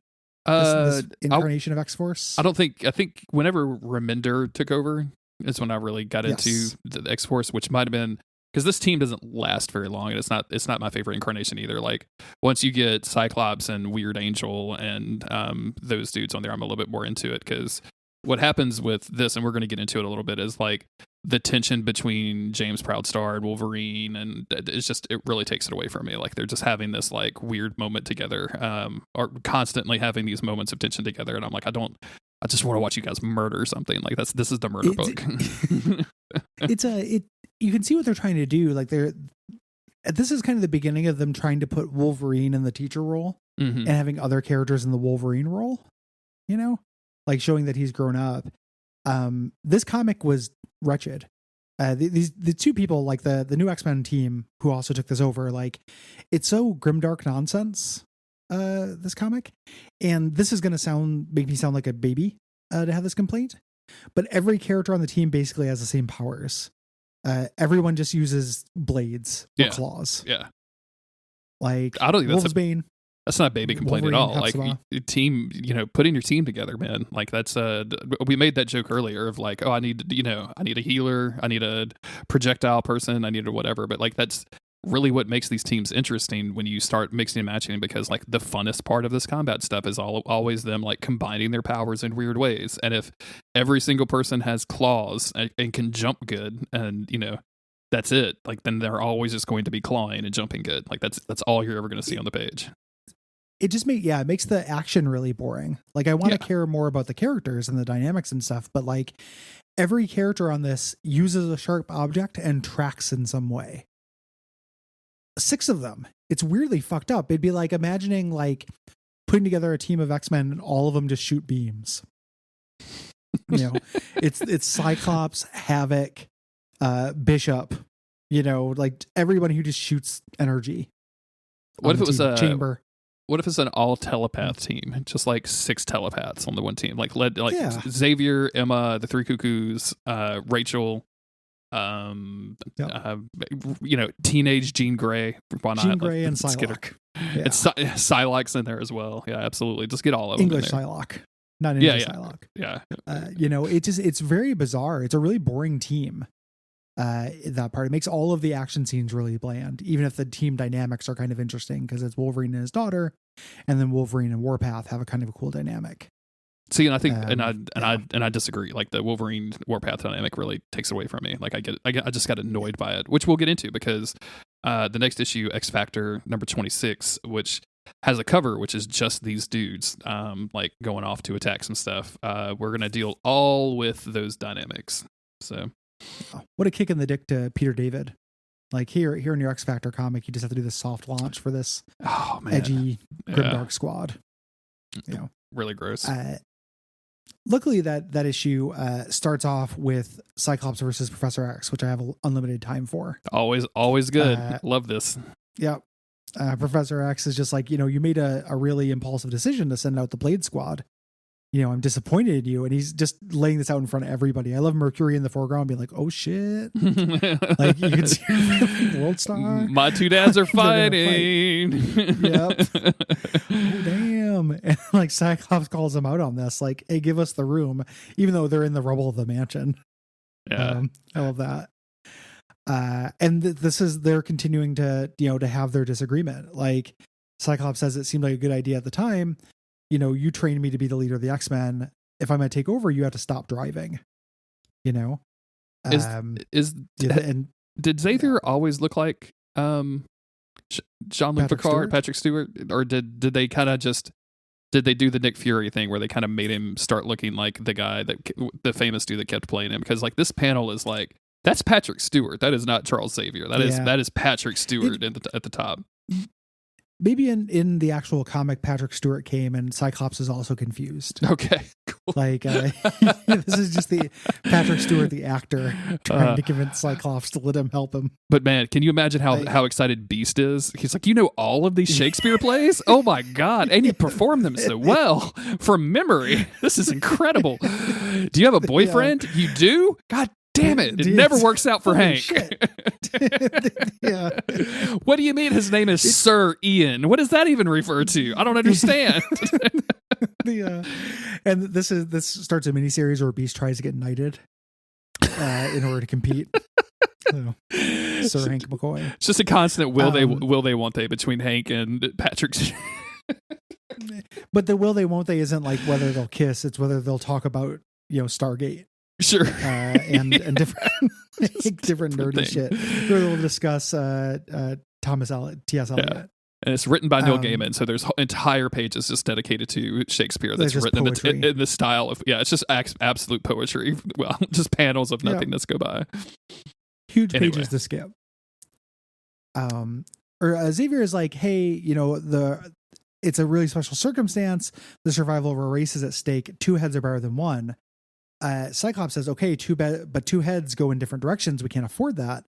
This incarnation of X-Force? I think whenever Remender took over is when I really got into the X-Force, which might have been because this team doesn't last very long, and it's not my favorite incarnation either. Like once you get Cyclops and Weird Angel and those dudes on there, I'm a little bit more into it, because what happens with this, and we're going to get into it a little bit, is like the tension between James Proudstar and Wolverine, and it really takes it away from me. Like they're just having this like weird moment together, or constantly having these moments of tension together, and I'm like, I just want to watch you guys murder something. Like this is the murder book. You can see what they're trying to do. Like this is kind of the beginning of them trying to put Wolverine in the teacher role and having other characters in the Wolverine role, you know, like showing that he's grown up. This comic was wretched. The two people, like the new X-Men team who also took this over, like it's so grimdark nonsense, this comic. And this is going to make me sound like a baby, to have this complaint, but every character on the team basically has the same powers. Everyone just uses blades or claws. Yeah. Like I don't think Wolfsbane. That's not a baby complaint at all. Like team, putting your team together, man. Like that's we made that joke earlier of like, oh, I need a healer, I need a projectile person, I need a whatever. But like that's really what makes these teams interesting when you start mixing and matching, because like the funnest part of this combat stuff is always them like combining their powers in weird ways. And if every single person has claws and can jump good, and that's it, like then they're always just going to be clawing and jumping good. Like that's all you're ever going to see on the page. It just makes the action really boring. Like I want to care more about the characters and the dynamics and stuff, but like every character on this uses a sharp object and tracks in some way. 6 of them. It's weirdly fucked up. It'd be like imagining like putting together a team of X-Men and all of them just shoot beams. It's Cyclops, Havoc, Bishop, like everybody who just shoots energy. What if it was a Chamber? What if it's an all telepath team? Just like 6 telepaths on the one team, like Xavier, Emma, the 3 Cuckoos, Rachel, teenage Jean Grey, Jean Grey and Psylocke. It's Psylocke's in there as well. Yeah, absolutely. Just get all of them. English Psylocke, not English Psylocke. Yeah. It's very bizarre. It's a really boring team. That part, it makes all of the action scenes really bland, even if the team dynamics are kind of interesting, because it's Wolverine and his daughter, and then Wolverine and Warpath have a kind of a cool dynamic. See, and I think, I disagree. Like the Wolverine Warpath dynamic really takes away from me. Like I just got annoyed by it, which we'll get into, because the next issue, X Factor number 26, which has a cover which is just these dudes like going off to attack some stuff. We're gonna deal all with those dynamics. So. What a kick in the dick to Peter David. Like here in your X Factor comic, you just have to do this soft launch for this edgy grimdark squad. Really gross. Luckily that issue starts off with Cyclops versus Professor X, which I have unlimited time for. Always good. Love this. Yeah. Professor X is just like, you made a really impulsive decision to send out the Blade Squad. I'm disappointed in you. And he's just laying this out in front of everybody. I love Mercury in the foreground being like, oh shit. Like you can see World Star. My 2 dads are fighting. Yep. Oh, damn. And like Cyclops calls him out on this. Like, hey, give us the room. Even though they're in the rubble of the mansion. Yeah. I love that. And they're continuing to have their disagreement. Like Cyclops says it seemed like a good idea at the time. You trained me to be the leader of the X-Men. If I'm going to take over, you have to stop driving. Did Xavier always look like Jean-Luc Picard, Patrick Stewart, or did they kind of did they do the Nick Fury thing where they kind of made him start looking like the famous dude that kept playing him? Because like this panel is like, that's Patrick Stewart. That is not Charles Xavier. That is Patrick Stewart at the top. Maybe in the actual comic, Patrick Stewart came and Cyclops is also confused. Okay, cool. Like, this is just the Patrick Stewart, the actor, trying to convince Cyclops to let him help him. But man, can you imagine how excited Beast is? He's like, all of these Shakespeare plays? Oh my God. And you perform them so well from memory. This is incredible. Do you have a boyfriend? Yeah. You do? God damn it. It never works out for Hank. Yeah. What do you mean his name is Sir Ian? What does that even refer to? I don't understand. And this starts a miniseries where Beast tries to get knighted in order to compete. Sir Hank McCoy. It's just a constant will they won't they between Hank and Patrick. But the will they won't they isn't like whether they'll kiss, it's whether they'll talk about, Stargate. Sure. And different different nerdy shit. Where they'll discuss T.S. Eliot. Yeah. And it's written by Neil Gaiman, so there's entire pages just dedicated to Shakespeare that's written in the style of, it's just absolute poetry. Well, just panels of nothingness go by. Huge pages to skip. Xavier is like, hey, it's a really special circumstance. The survival of a race is at stake. 2 heads are better than 1. Cyclops says, okay, but 2 heads go in different directions. We can't afford that.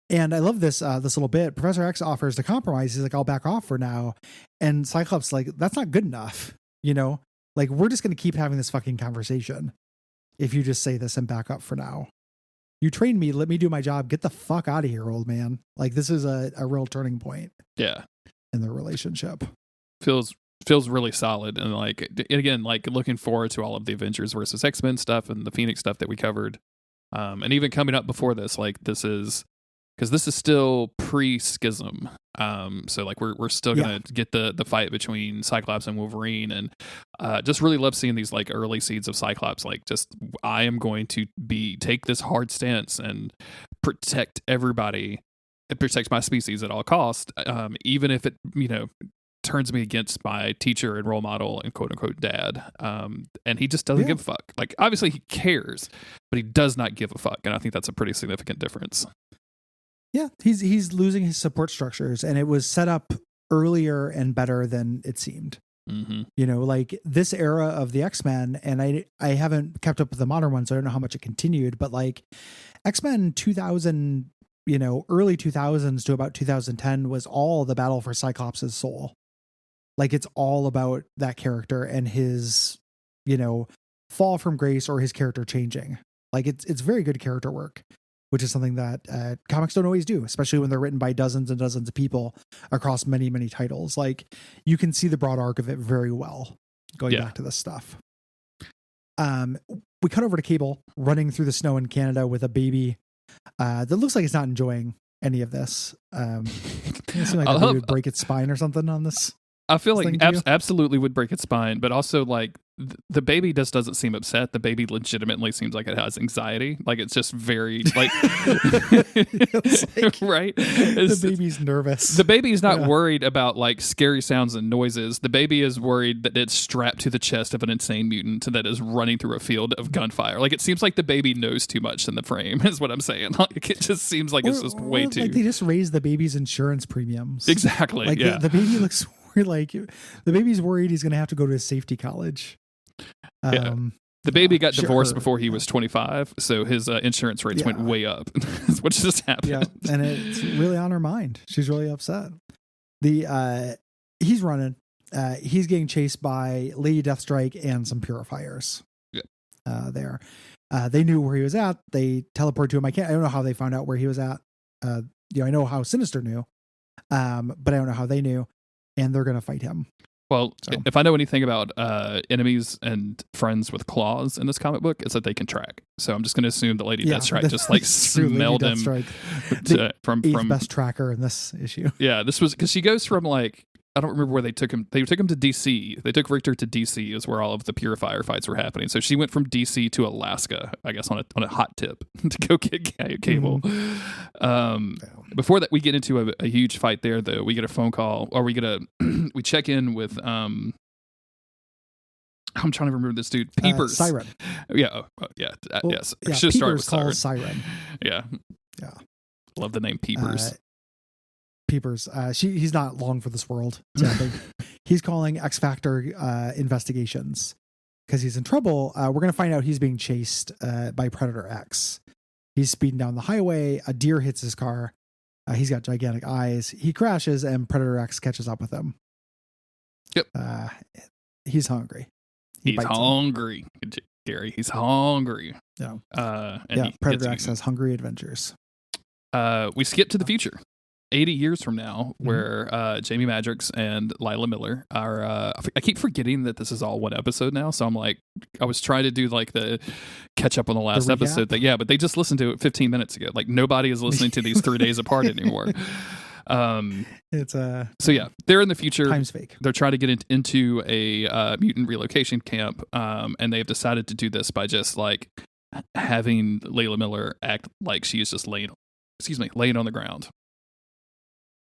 And I love this little bit. Professor X offers to compromise. He's like, I'll back off for now. And Cyclops like, that's not good enough. Like, we're just going to keep having this fucking conversation if you just say this and back up for now. You trained me. Let me do my job. Get the fuck out of here, old man. Like, this is a real turning point. Yeah. In the relationship. Feels really solid. And again, looking forward to all of the Avengers versus X-Men stuff and the Phoenix stuff that we covered. And even coming up before this, this is still pre-schism. So we're still going to get the fight between Cyclops and Wolverine, and just really love seeing these early seeds of Cyclops. I am going to take this hard stance and protect everybody. It protects my species at all costs, even if it, turns me against my teacher and role model and quote unquote dad. And he just doesn't give a fuck. Obviously he cares, but he does not give a fuck. And I think that's a pretty significant difference. Yeah, he's losing his support structures, and it was set up earlier and better than it seemed. Mm-hmm. This era of the X-Men, and I haven't kept up with the modern ones, so I don't know how much it continued, but X-Men 2000, early 2000s to about 2010 was all the battle for Cyclops' soul. It's all about that character and his, fall from grace or his character changing. It's very good character work, which is something that comics don't always do, especially when they're written by dozens and dozens of people across many, many titles. You can see the broad arc of it very well going back to this stuff. We cut over to Cable running through the snow in Canada with a baby that looks like it's not enjoying any of this. It seems like the baby would break its spine or something on this. I feel like absolutely would break its spine, but also the baby just doesn't seem upset. The baby legitimately seems like it has anxiety. It's just very right. The baby's nervous. The baby's not worried about scary sounds and noises. The baby is worried that it's strapped to the chest of an insane mutant that is running through a field of gunfire. It seems like the baby knows too much in the frame is what I'm saying. It just seems like it's just way too. They just raised the baby's insurance premiums. Exactly. The baby looks the baby's worried he's going to have to go to a safety college. The baby got divorced before he was 25, so his insurance rates went way up. That's what just happened. Yeah, and it's really on her mind. She's really upset. He's running. He's getting chased by Lady Deathstrike and some purifiers. Yeah. There. They knew where he was at. They teleported to him. I don't know how they found out where he was at. I know how Sinister knew, but I don't know how they knew. And they're going to fight him. Well, if I know anything about enemies and friends with claws in this comic book, it's that they can track. So I'm just going to assume that Lady Deathstrike just smelled him from best tracker in this issue. Yeah, this was because she goes from I don't remember where they took him. They took him to DC. They took Richter to DC, is where all of the purifier fights were happening. So she went from DC to Alaska, I guess, on a hot tip to go get Cable. Mm-hmm. Before that, we get into a huge fight there, though. We get a phone call, or we check in with I'm trying to remember this dude. Peepers. Siren. Yeah. Yes. I should start with Siren. Yeah. Love the name Peepers. Peepers. He's not long for this world. He's calling X Factor investigations because he's in trouble. We're going to find out he's being chased by Predator X. He's speeding down the highway. A deer hits his car. He's got gigantic eyes. He crashes and Predator X catches up with him. Yep. He's hungry. He's hungry, Gary. He's hungry. Yeah. Predator X has hungry adventures. We skip to the future. 80 years from now, where Jamie Madrox and Lila Miller are. I keep forgetting that this is all one episode now, so I'm like, I was trying to do like the catch up on the last episode. But they just listened to it 15 minutes ago. Like nobody is listening to these 3 days apart anymore. It's so yeah, they're in the future. Time's fake. They're trying to get into a mutant relocation camp, and they've decided to do this by just like having Layla Miller act like she is just laying on the ground.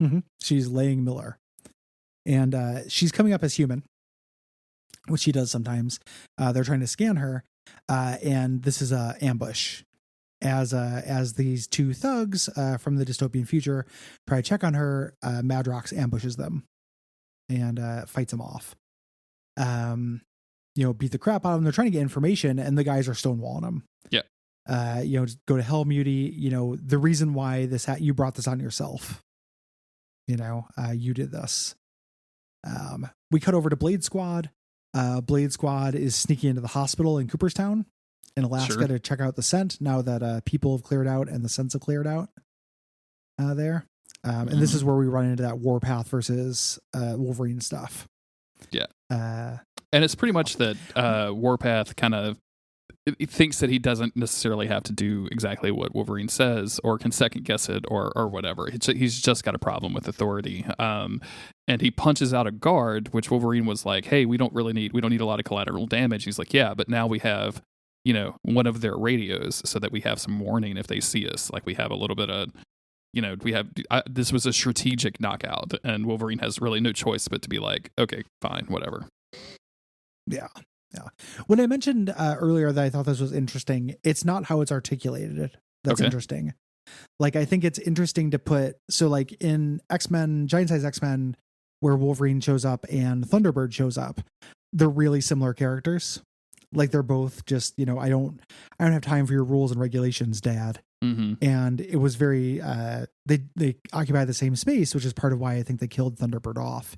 Mm-hmm. She's laying Miller, and she's coming up as human, which she does sometimes. They're trying to scan her, and this is a ambush. As these two thugs from the dystopian future try to check on her, Madrox ambushes them and fights them off. Beat the crap out of them. They're trying to get information, and the guys are stonewalling them. Yeah. Go to hell, Muty. The reason why you brought this on yourself. You did this. We cut over to Blade Squad. Blade Squad is sneaking into the hospital in Cooperstown in Alaska to check out the scent now that people have cleared out and the scents have cleared out there. And this is where we run into that Warpath versus Wolverine stuff. Yeah. And it's pretty much that Warpath kind of thinks that he doesn't necessarily have to do exactly what Wolverine says or can second guess it or whatever. He's just got a problem with authority. And he punches out a guard, which Wolverine was like, hey, we don't need a lot of collateral damage. He's like, yeah, but now we have, one of their radios so that we have some warning if they see us. Like we have a little bit of, this was a strategic knockout, and Wolverine has really no choice but to be like, okay, fine, whatever. Yeah. Yeah. When I mentioned earlier that I thought this was interesting, it's not how it's articulated that's interesting. Like, I think it's interesting to put, so like in X-Men, Giant Size X-Men, where Wolverine shows up and Thunderbird shows up, they're really similar characters. Like they're both just, I don't have time for your rules and regulations, Dad. Mm-hmm. And it was very, they occupy the same space, which is part of why I think they killed Thunderbird off.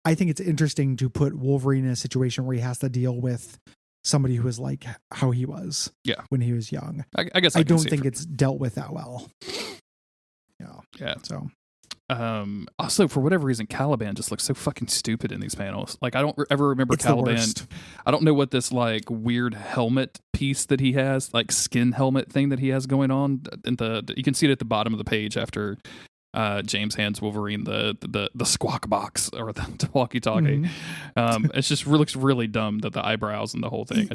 I think it's interesting to put Wolverine in a situation where he has to deal with somebody who is like how he was when he was young. I guess I don't think it's dealt with that well. Yeah. So, also for whatever reason, Caliban just looks so fucking stupid in these panels. Like I don't ever remember Caliban. I don't know what this like weird helmet piece that he has, like skin helmet thing that he has going on. And you can see it at the bottom of the page after James hands Wolverine the squawk box or the walkie-talkie. Mm-hmm. It just looks really dumb, that the eyebrows and the whole thing.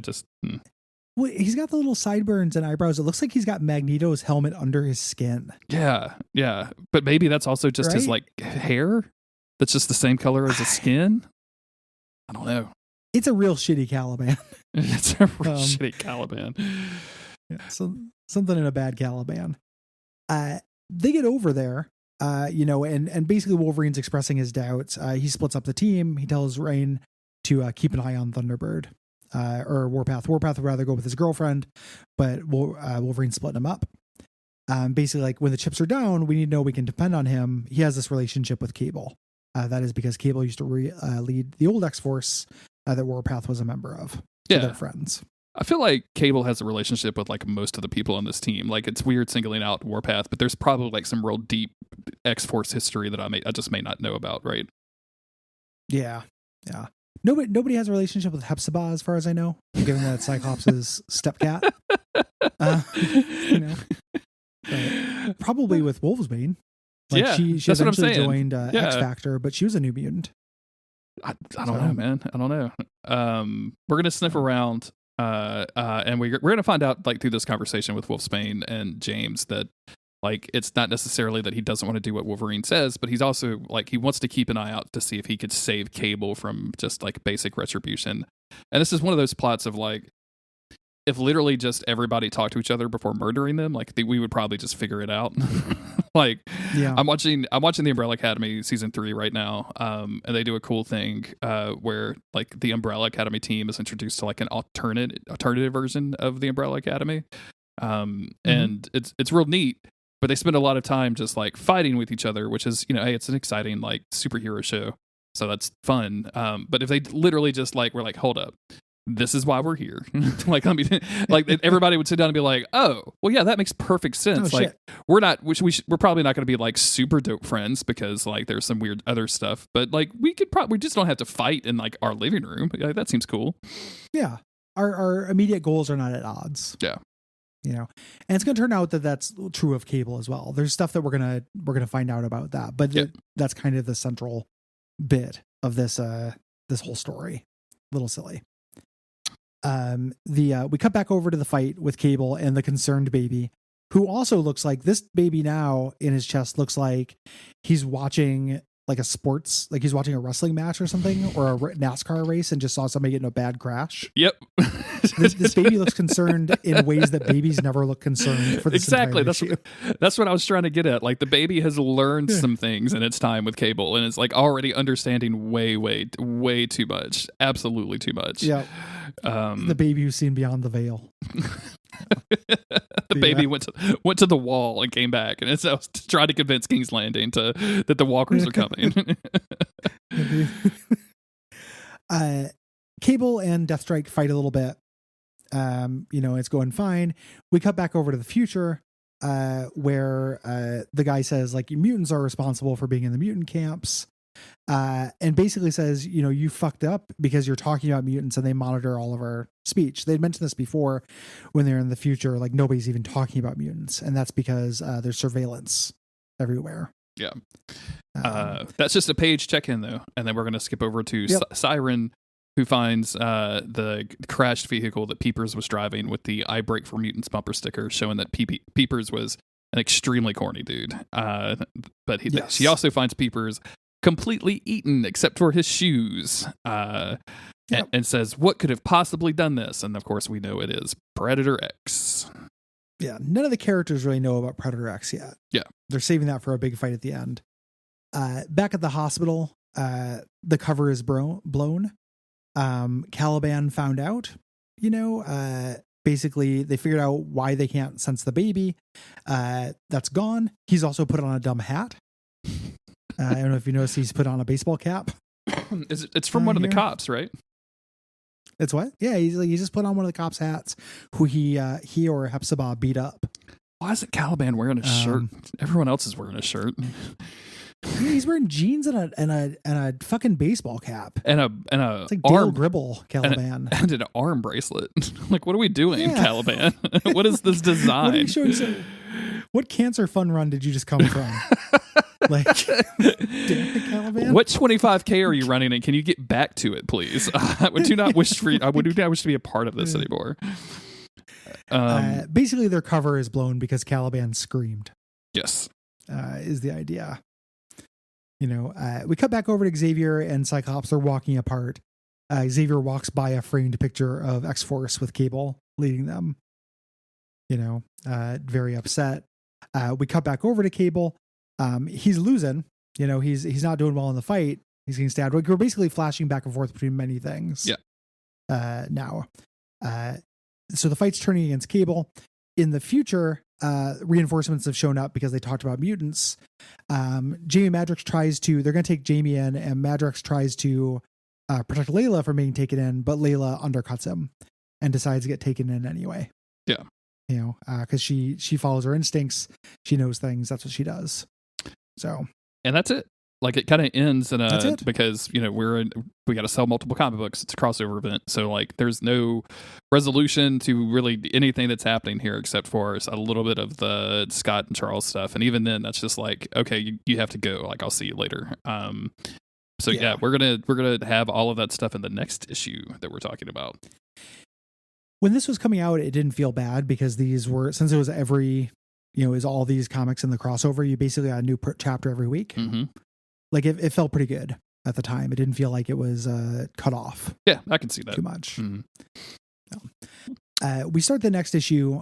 Well, he's got the little sideburns and eyebrows. It looks like he's got Magneto's helmet under his skin. Yeah. But maybe that's also just his like hair. That's just the same color as his skin. I don't know. It's a real shitty Caliban. It's a real shitty Caliban. Yeah, so something in a bad Caliban. They get over there. And basically Wolverine's expressing his doubts. He splits up the team. He tells Rain to keep an eye on Thunderbird or Warpath. Warpath would rather go with his girlfriend, but Wolverine's splitting him up. Basically, like when the chips are down, we need to know we can depend on him. He has this relationship with Cable. That is because Cable used to lead the old X-Force that Warpath was a member of. So they're friends. I feel like Cable has a relationship with like most of the people on this team. Like it's weird singling out Warpath, but there's probably like some real deep X-Force history that I just may not know about, right? Yeah. Nobody has a relationship with Hepzibah, as far as I know, given that Cyclops' stepcat. Probably with Wolfsbane. Like she eventually joined X Factor, but she was a New Mutant. I don't know, man. I don't know. We're gonna sniff around. And we're going to find out like through this conversation with Wolfsbane and James that like it's not necessarily that he doesn't want to do what Wolverine says, but he's also like he wants to keep an eye out to see if he could save Cable from just like basic retribution. And this is one of those plots of like if literally just everybody talked to each other before murdering them, like we would probably just figure it out. Like, I'm watching the Umbrella Academy season 3 right now, and they do a cool thing where like the Umbrella Academy team is introduced to like an alternative version of the Umbrella Academy, and it's real neat. But they spend a lot of time just like fighting with each other, which is hey, it's an exciting like superhero show, so that's fun. But if they literally just like were like, hold up. this is why we're here. Like, I mean, like everybody would sit down and be like, oh, well, yeah, that makes perfect sense. Oh, like, shit. we're not, we're probably not going to be like super dope friends because like there's some weird other stuff, but like we just don't have to fight in like our living room. Like, that seems cool. Yeah. Our immediate goals are not at odds. Yeah. You know, and it's going to turn out that that's true of Cable as well. There's stuff that we're going to find out about that, but that's kind of the central bit of this whole story. A little silly. We cut back over to the fight with Cable and the concerned baby, who also looks like this baby now in his chest looks like he's watching like he's watching a wrestling match or something, or a NASCAR race, and just saw somebody get in a bad crash. Yep. This baby looks concerned in ways that babies never look concerned for this exactly. Issue. That's what I was trying to get at. Like, the baby has learned some things in its time with Cable, and it's like already understanding way too much. Absolutely too much. Yeah. The baby who's seen beyond the veil. The baby went to the wall and came back, and it's trying to convince King's Landing that the walkers are coming. Cable and Deathstrike fight a little bit. It's going fine. We cut back over to the future, where the guy says, like, mutants are responsible for being in the mutant camps. And basically says, you fucked up because you're talking about mutants and they monitor all of our speech. They'd mentioned this before when they're in the future, like nobody's even talking about mutants. And that's because there's surveillance everywhere. Yeah. That's just a page check-in though. And then we're going to skip over to Siren, who finds the crashed vehicle that Peepers was driving with the "I Break for Mutants" bumper sticker, showing that Peepers was an extremely corny dude. But she also finds Peepers completely eaten except for his shoes, and says, what could have possibly done this? And of course we know it is Predator X. Yeah, none of the characters really know about Predator X yet. Yeah, they're saving that for a big fight at the end. Back at the hospital, the cover is blown. Caliban found out, basically they figured out why they can't sense the baby. That's gone. He's also put on a dumb hat. I don't know if you noticed he's put on a baseball cap. It's from one of the cops, right? It's what? Yeah, he just put on one of the cops' hats who he or Hepzibah beat up. Why isn't Caliban wearing a shirt? Everyone else is wearing a shirt. He's wearing jeans and a fucking baseball cap. And a it's like Dale Gribble, Caliban. And an arm bracelet. Like, what are we doing, Caliban? What is this design? What are you showing? What cancer fun run did you just come from? Like, damn it, Caliban. What 25K are you running, and can you get back to it, please? I do not wish to be a part of this anymore. Basically, their cover is blown because Caliban screamed. Yes, is the idea. We cut back over to Xavier and Cyclops. They're walking apart. Xavier walks by a framed picture of X-Force with Cable leading them. Very upset. We cut back over to Cable. He's losing. He's not doing well in the fight. He's getting stabbed. We're basically flashing back and forth between many things. Yeah. Now. So the fight's turning against Cable. In the future, reinforcements have shown up because they talked about mutants. Jamie Madrox they're going to take Jamie in, and Madrox tries to protect Layla from being taken in, but Layla undercuts him and decides to get taken in anyway. Yeah. Because she follows her instincts. She knows things. That's what she does. So. And that's it. Like, it kind of ends because, we got to sell multiple comic books. It's a crossover event. So, like, there's no resolution to really anything that's happening here except for a little bit of the Scott and Charles stuff. And even then, that's just like, okay, you have to go. Like, I'll see you later. So we're gonna have all of that stuff in the next issue that we're talking about. When this was coming out, it didn't feel bad because these were, since it was is all these comics in the crossover, you basically got a new chapter every week. Mm-hmm. Like, it felt pretty good at the time. It didn't feel like it was cut off. Yeah, I can see that. Too much. Mm-hmm. We start the next issue,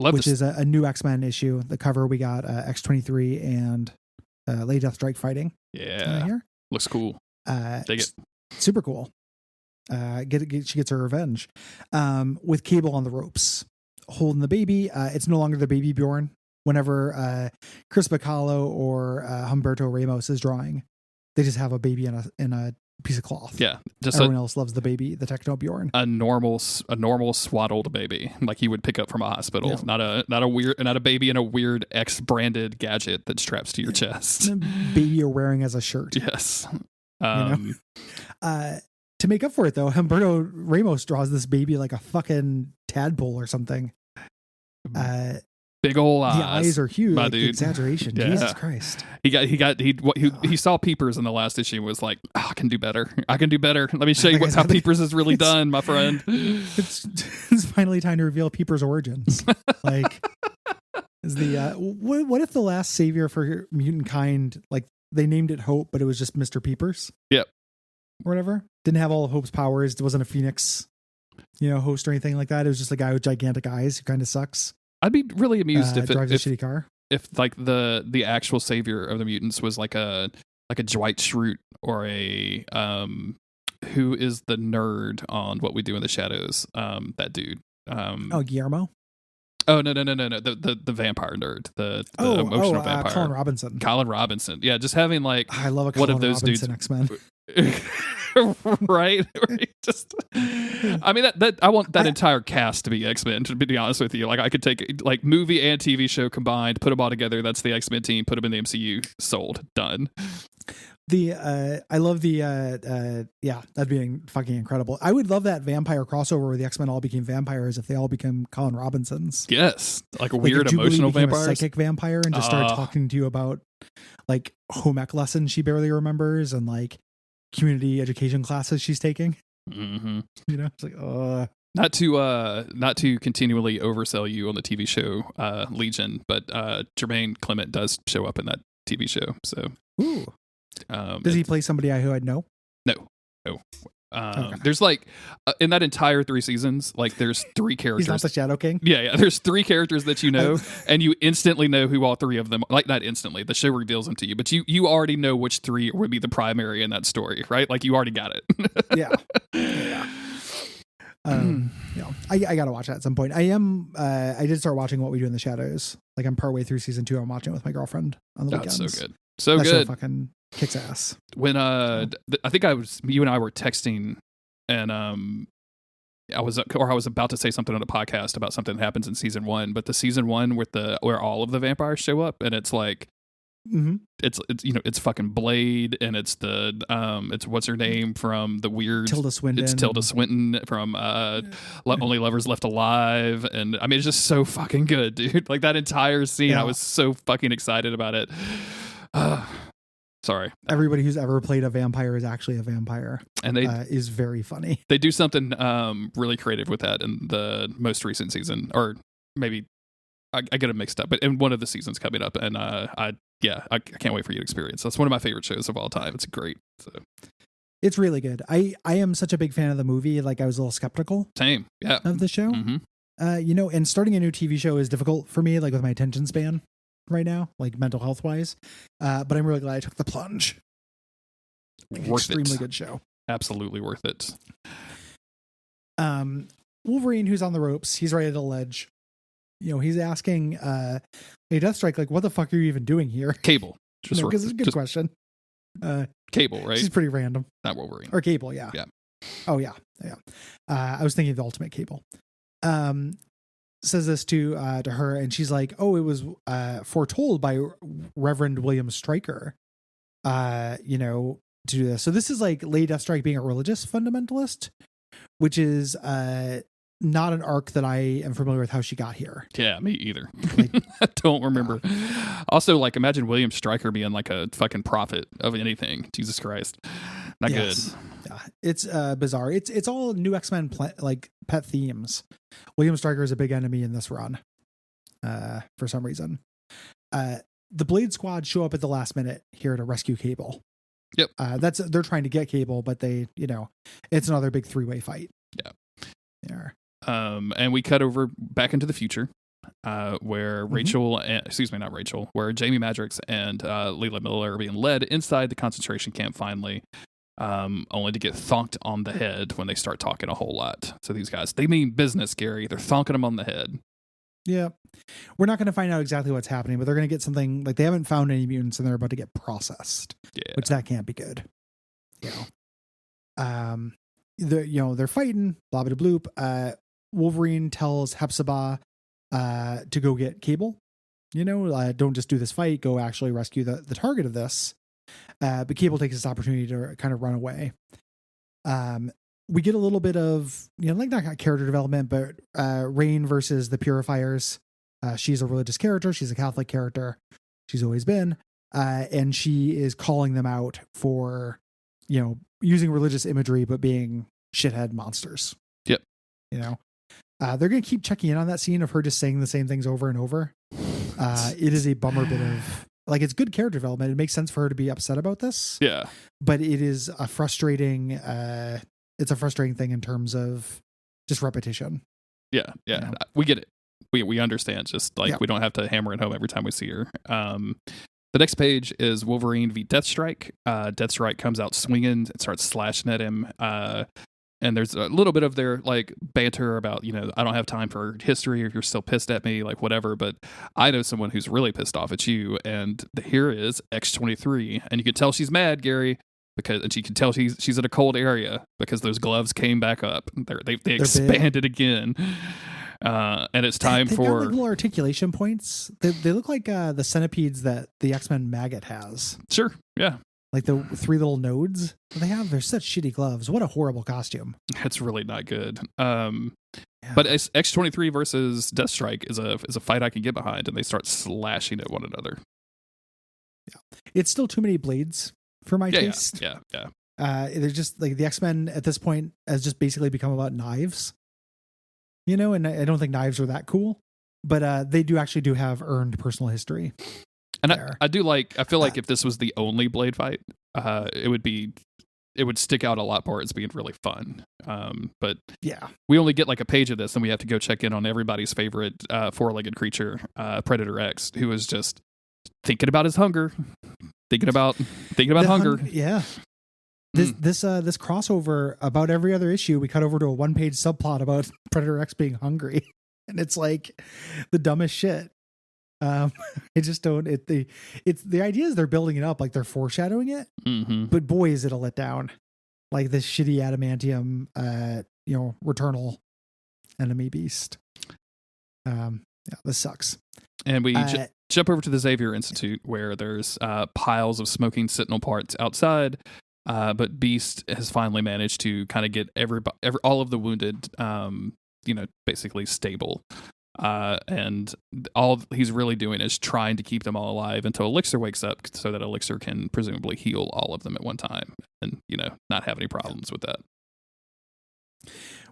which is a new X-Men issue. The cover, we got X-23 and Lady Deathstrike fighting. Yeah. Here. Looks cool. Dig it. Super cool. She gets her revenge with Cable on the ropes, holding the baby. It's no longer the baby Bjorn. Whenever Chris Bacalo or Humberto Ramos is drawing, they just have a baby in a piece of cloth. Yeah, just everyone else loves the baby, the Techno Bjorn. a normal swaddled baby, like you would pick up from a hospital, not a baby in a weird X branded gadget that straps to your chest. The baby you're wearing as a shirt. Yes. To make up for it, though, Humberto Ramos draws this baby like a fucking tadpole or something. Big old eyes. The eyes are huge. My dude. Exaggeration. Yeah. Jesus Christ. He saw Peepers in the last issue and was like, I can do better. Let me show you how Peepers is really done, my friend. It's finally time to reveal Peepers' origins. Like, is the what if the last savior for mutant kind, like they named it Hope, but it was just Mr. Peepers? Yep. Or whatever. Didn't have all of Hope's powers. It wasn't a Phoenix, host or anything like that. It was just a guy with gigantic eyes who kind of sucks. I'd be really amused if drives a shitty car. If like the actual savior of the mutants was like a Dwight Schrute or a who is the nerd on What We Do in the Shadows? That dude. Guillermo. Oh no! The vampire nerd, the emotional vampire. Colin Robinson. Yeah, just having like I love a one Colin of those Robinson dudes. X-Men. Right? Just, I mean that I want that entire cast to be X-Men. To be honest with you, like I could take like movie and TV show combined, put them all together. That's the X-Men team. Put them in the MCU. Sold. Done. I love that'd be fucking incredible. I would love that vampire crossover where the X-Men all became vampires if they all became Colin Robinsons. Yes, like a weird emotional vampire, a psychic vampire, and just started talking to you about like home ec lessons she barely remembers and like community education classes she's taking. Mm-hmm. It's like not to continually oversell you on the TV show Legion, but Jermaine Clement does show up in that TV show. So ooh. Does he play somebody who I'd know? No. Okay. There's like in that entire 3 seasons, like there's 3 characters. He's not the Shadow King. Yeah. There's 3 characters that you know, and you instantly know who all 3 of them. Like not instantly, the show reveals them to you, but you already know which 3 would be the primary in that story, right? Like you already got it. Yeah. I gotta watch that at some point. I did start watching What We Do in the Shadows. Like I'm partway through season 2. I'm watching it with my girlfriend on the weekends. That's so good. So that good. Show fucking kicks ass. When I think you and I were texting, and I was about to say something on a podcast about something that happens in season 1, but the season 1 where all of the vampires show up, and it's like it's fucking Blade, and it's it's what's her name from the weird Tilda Swinton. It's Tilda Swinton from Only Lovers Left Alive, and I mean it's just so fucking good, dude. Like that entire scene, I was so fucking excited about it. Sorry. Everybody who's ever played a vampire is actually a vampire, and they is very funny. They do something really creative with that in the most recent season, or maybe I get it mixed up, but in one of the seasons coming up, and I can't wait for you to experience. That's one of my favorite shows of all time. It's great. So. It's really good. I am such a big fan of the movie. Like I was a little skeptical. Same. Yeah. Of the show. Mm-hmm. And starting a new TV show is difficult for me, like with my attention span right now, like mental health wise. But I'm really glad I took the plunge. Extremely good show. Absolutely worth it. Wolverine, who's on the ropes, he's right at the ledge. He's asking hey, Deathstrike, like, what the fuck are you even doing here? Cable. Because it's a good question. Cable, right? She's pretty random. Not Wolverine. Or Cable, yeah. Yeah. Oh, yeah. I was thinking of the Ultimate Cable. Says this to her, and she's like, oh, it was foretold by Reverend William Stryker, to do this. So this is like Lady Deathstrike being a religious fundamentalist, which is not an arc that I am familiar with how she got here. Yeah, me either. I don't remember. Also, like, imagine William Stryker being like a fucking prophet of anything. Jesus Christ. Not good. Yeah, it's bizarre. It's all new X-Men pet themes. William Stryker is a big enemy in this run for some reason. The Blade Squad show up at the last minute here to rescue Cable. Yep. They're trying to get Cable, but they, it's another big 3-way fight. Yeah. Yeah. And we cut over back into the future, where where Jamie Madrox and Leela Miller are being led inside the concentration camp finally, only to get thonked on the head when they start talking a whole lot. So these guys, they mean business, Gary. They're thonking them on the head. Yeah. We're not going to find out exactly what's happening, but they're going to get something, like they haven't found any mutants and they're about to get processed, which that can't be good. They're fighting, blah blah bloop. Wolverine tells Hepzibah to go get Cable. Don't just do this fight, go actually rescue the target of this. But Cable takes this opportunity to kind of run away. We get a little bit of, not character development, but Rain versus the Purifiers. She's a religious character. She's a Catholic character. She's always been. And she is calling them out for, using religious imagery, but being shithead monsters. Yep. They're going to keep checking in on that scene of her just saying the same things over and over. It is a bummer bit of, it's good character development. It makes sense for her to be upset about this. Yeah. But it is a frustrating, it's a frustrating thing in terms of just repetition. Yeah. Yeah. We get it. We understand. Just we don't have to hammer it home every time we see her. The next page is Wolverine v Deathstrike. Deathstrike comes out swinging and starts slashing at him. And there's a little bit of their banter about, I don't have time for history if you're still pissed at me, whatever. But I know someone who's really pissed off at you. And here is X-23. And you can tell she's mad, Gary, and she can tell she's in a cold area because those gloves came back up. They expanded again. And it's time They've for got little articulation points. They look like the centipedes that the X-Men maggot has. Sure. Yeah. Like the 3 little nodes that they have. They're such shitty gloves. What a horrible costume. It's really not good. But X-23 versus Deathstrike is a fight I can get behind, and they start slashing at one another. Yeah. It's still too many blades for my taste. Yeah. They're just the X-Men at this point has just basically become about knives. And I don't think knives are that cool, but they do have earned personal history. And I feel like if this was the only blade fight, it would stick out a lot more as being really fun. But yeah, we only get a page of this, and we have to go check in on everybody's favorite 4-legged creature, Predator X, who is just thinking about his hunger, thinking about hunger. Yeah. This crossover, about every other issue, we cut over to a 1-page subplot about Predator X being hungry, and it's the dumbest shit. I just don't. It's the idea is they're building it up they're foreshadowing it, but boy is it a letdown. This shitty adamantium, returnal enemy beast. This sucks. And we jump over to the Xavier Institute, where there's piles of smoking Sentinel parts outside. But Beast has finally managed to kind of get all of the wounded, basically stable. And all he's really doing is trying to keep them all alive until Elixir wakes up, so that Elixir can presumably heal all of them at one time and, not have any problems with that.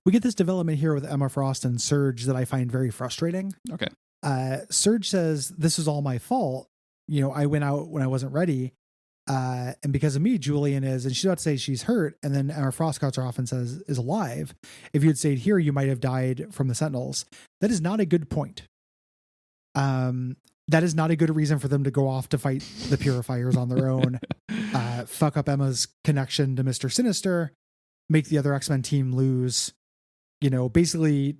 We get this development here with Emma Frost and Surge that I find very frustrating. Okay. Surge says, "This is all my fault. I went out when I wasn't ready. And because of me, Julian is," and she's about to say she's hurt, and then Emma Frost cuts her off and says, "is alive. If you had stayed here, you might have died from the Sentinels." That is not a good point. That is not a good reason for them to go off to fight the Purifiers on their own. Fuck up Emma's connection to Mr. Sinister, make the other X-Men team lose, basically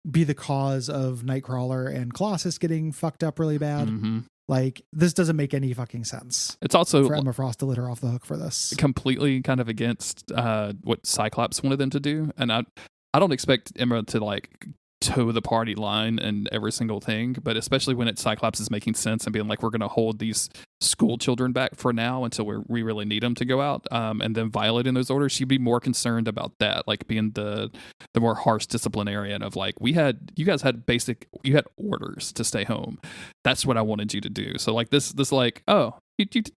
be the cause of Nightcrawler and Colossus getting fucked up really bad. Mm-hmm. This doesn't make any fucking sense. It's also for Emma Frost to let her off the hook for this. Completely kind of against what Cyclops wanted them to do. And I don't expect Emma to toe the party line and every single thing, but especially when Cyclops is making sense and being we're going to hold these school children back for now until we really need them to go out, and then violating those orders. She'd be more concerned about that, being the more harsh disciplinarian of you guys had orders to stay home. That's what I wanted you to do. So oh,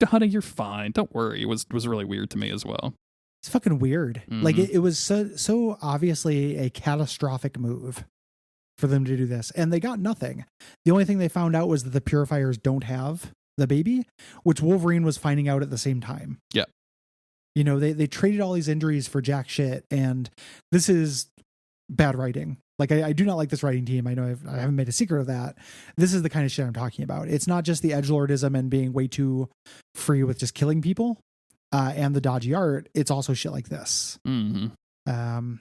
honey, you're fine, don't worry. It was really weird to me as well. It's fucking weird. Mm-hmm. It was so obviously a catastrophic move for them to do this, and they got nothing. The only thing they found out was that the Purifiers don't have the baby, which Wolverine was finding out at the same time. Yeah. They traded all these injuries for jack shit, and this is bad writing. I do not like this writing team. I know I haven't made a secret of that. This is the kind of shit I'm talking about. It's not just the edgelordism and being way too free with just killing people, and the dodgy art. It's also shit like this. Mm-hmm.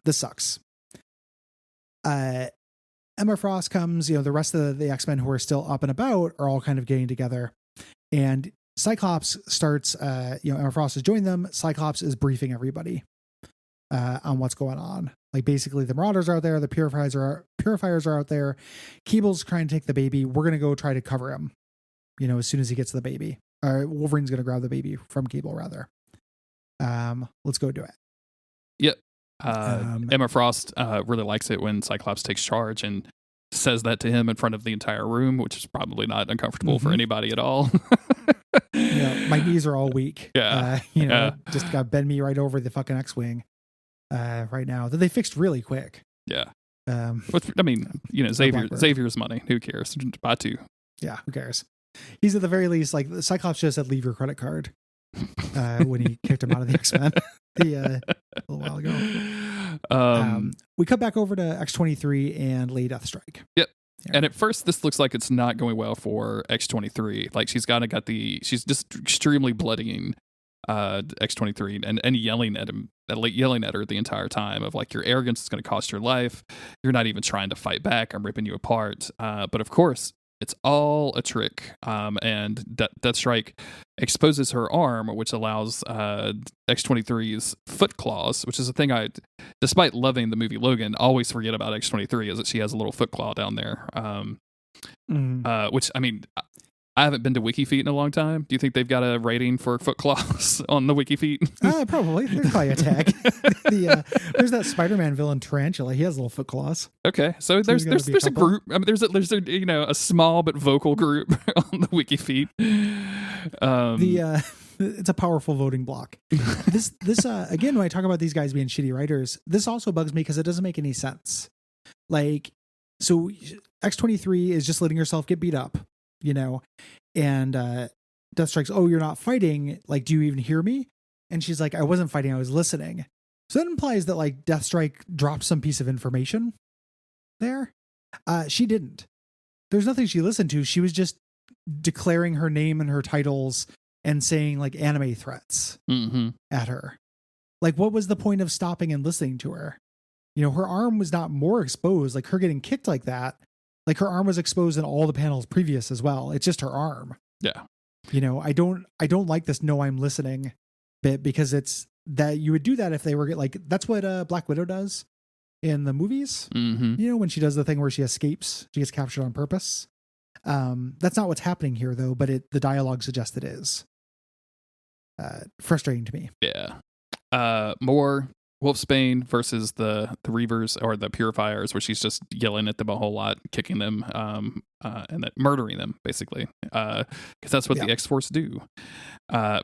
This sucks. Emma Frost comes, the rest of the X-Men who are still up and about are all kind of getting together, and Cyclops starts, Emma Frost has joined them. Cyclops is briefing everybody on what's going on. Like basically the Marauders are out there, the Purifiers are out there. Cable's trying to take the baby. We're going to go try to cover him, as soon as he gets the baby. Wolverine's going to grab the baby from Cable rather. Let's go do it. Yep. Emma Frost really likes it when Cyclops takes charge and says that to him in front of the entire room, which is probably not uncomfortable for anybody at all. My knees are all weak. Yeah. Just got bend me right over the fucking X-Wing right now that they fixed really quick. Yeah. Blackbird. Xavier's money. Who cares? Buy two. Yeah, who cares? He's at the very least like the Cyclops just said, leave your credit card when he kicked him out of the X-Men a little while ago. We cut back over to X-23 and Lady Deathstrike. Yep. Yeah. And at first, this looks like it's not going well for X-23. Like she's she's just extremely bloodying X-23 and yelling at him, yelling at her the entire time of like, your arrogance is going to cost your life. You're not even trying to fight back. I'm ripping you apart. But of course, it's all a trick. And Deathstrike exposes her arm, which allows X-23's foot claws, which is a thing I, despite loving the movie Logan, always forget about X-23 is that she has a little foot claw down there. Which, I mean, I haven't been to WikiFeet in a long time. Do you think they've got a rating for foot claws on the WikiFeet? Probably. There's probably a tag. There's that Spider-Man villain Tarantula. He has little foot claws. Okay, so there's a group. I mean, there's a small but vocal group on the WikiFeet. It's a powerful voting block. This again, when I talk about these guys being shitty writers, this also bugs me because it doesn't make any sense. Like, so X-23 is just letting herself get beat up. And Deathstrike's, oh, you're not fighting. Like, do you even hear me? And she's like, I wasn't fighting. I was listening. So that implies that like Deathstrike dropped some piece of information there. She didn't. There's nothing she listened to. She was just declaring her name and her titles and saying like anime threats at her. Like, what was the point of stopping and listening to her? Her arm was not more exposed. Like her getting kicked like that. Like her arm was exposed in all the panels previous as well. It's just her arm. Yeah. I don't like this "no, I'm listening" bit because it's that you would do that if they were like, that's what Black Widow does in the movies. When she does the thing where she escapes, she gets captured on purpose. That's not what's happening here though, but the dialogue suggests it is. Frustrating to me. Yeah. More Wolfsbane versus the Reavers or the Purifiers, where she's just yelling at them a whole lot, kicking them, and then murdering them, basically. Because that's what the X-Force do.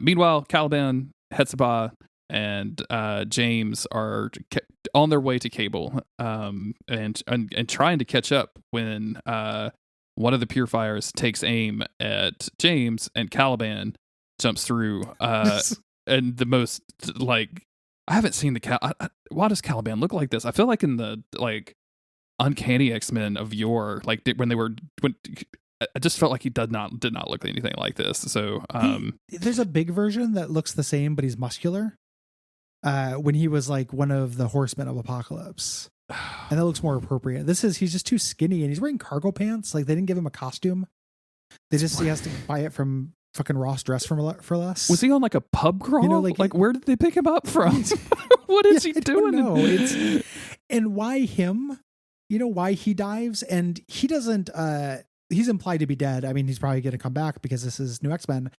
Meanwhile, Caliban, Hepzibah, and James are on their way to Cable, and trying to catch up when one of the Purifiers takes aim at James, and Caliban jumps through. And the most like, I haven't seen why does Caliban look like this? I feel like in the like Uncanny X-Men of yore, like when I just felt like he did not look anything like this. So there's a big version that looks the same, but he's muscular. When he was like one of the Horsemen of Apocalypse, and that looks more appropriate. He's just too skinny, and he's wearing cargo pants. Like they didn't give him a costume. He has to buy it from fucking Ross Dress for less. Was he on like a pub crawl? Like where did they pick him up from? What is he doing? No, and why him? Why he dives and he doesn't. He's implied to be dead. I mean, he's probably going to come back because this is New X-Men.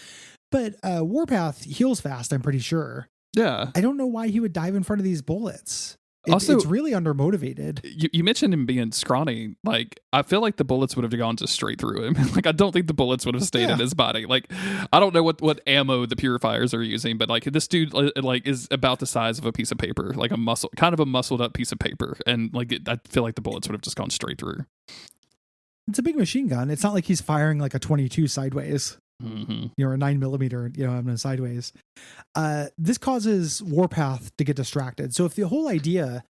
But Warpath heals fast. I'm pretty sure. Yeah. I don't know why he would dive in front of these bullets. Also, it's really undermotivated. You mentioned him being scrawny. Like, I feel like the bullets would have gone just straight through him. Like, I don't think the bullets would have stayed in his body. Like, I don't know what ammo the Purifiers are using, but like this dude like is about the size of a piece of paper, like a muscled up piece of paper, and like I feel like the bullets would have just gone straight through. It's a big machine gun. It's not like he's firing like a 22 sideways. Or a 9mm, having sideways. This causes Warpath to get distracted. So if the whole idea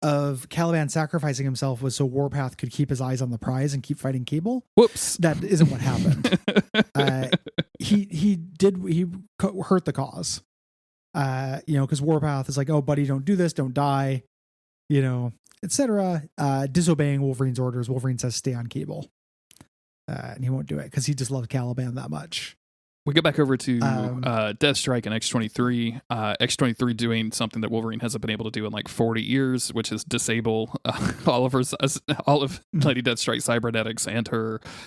of Caliban sacrificing himself was so Warpath could keep his eyes on the prize and keep fighting Cable, whoops, that isn't what happened. He hurt the cause. Because Warpath is like, oh buddy, don't do this, don't die, etc. Disobeying Wolverine's orders. Wolverine says stay on Cable. And he won't do it because he just loves Caliban that much. We go back over to Deathstrike and X-23. X-23 doing something that Wolverine hasn't been able to do in like 40 years, which is disable all of Lady Deathstrike's cybernetics and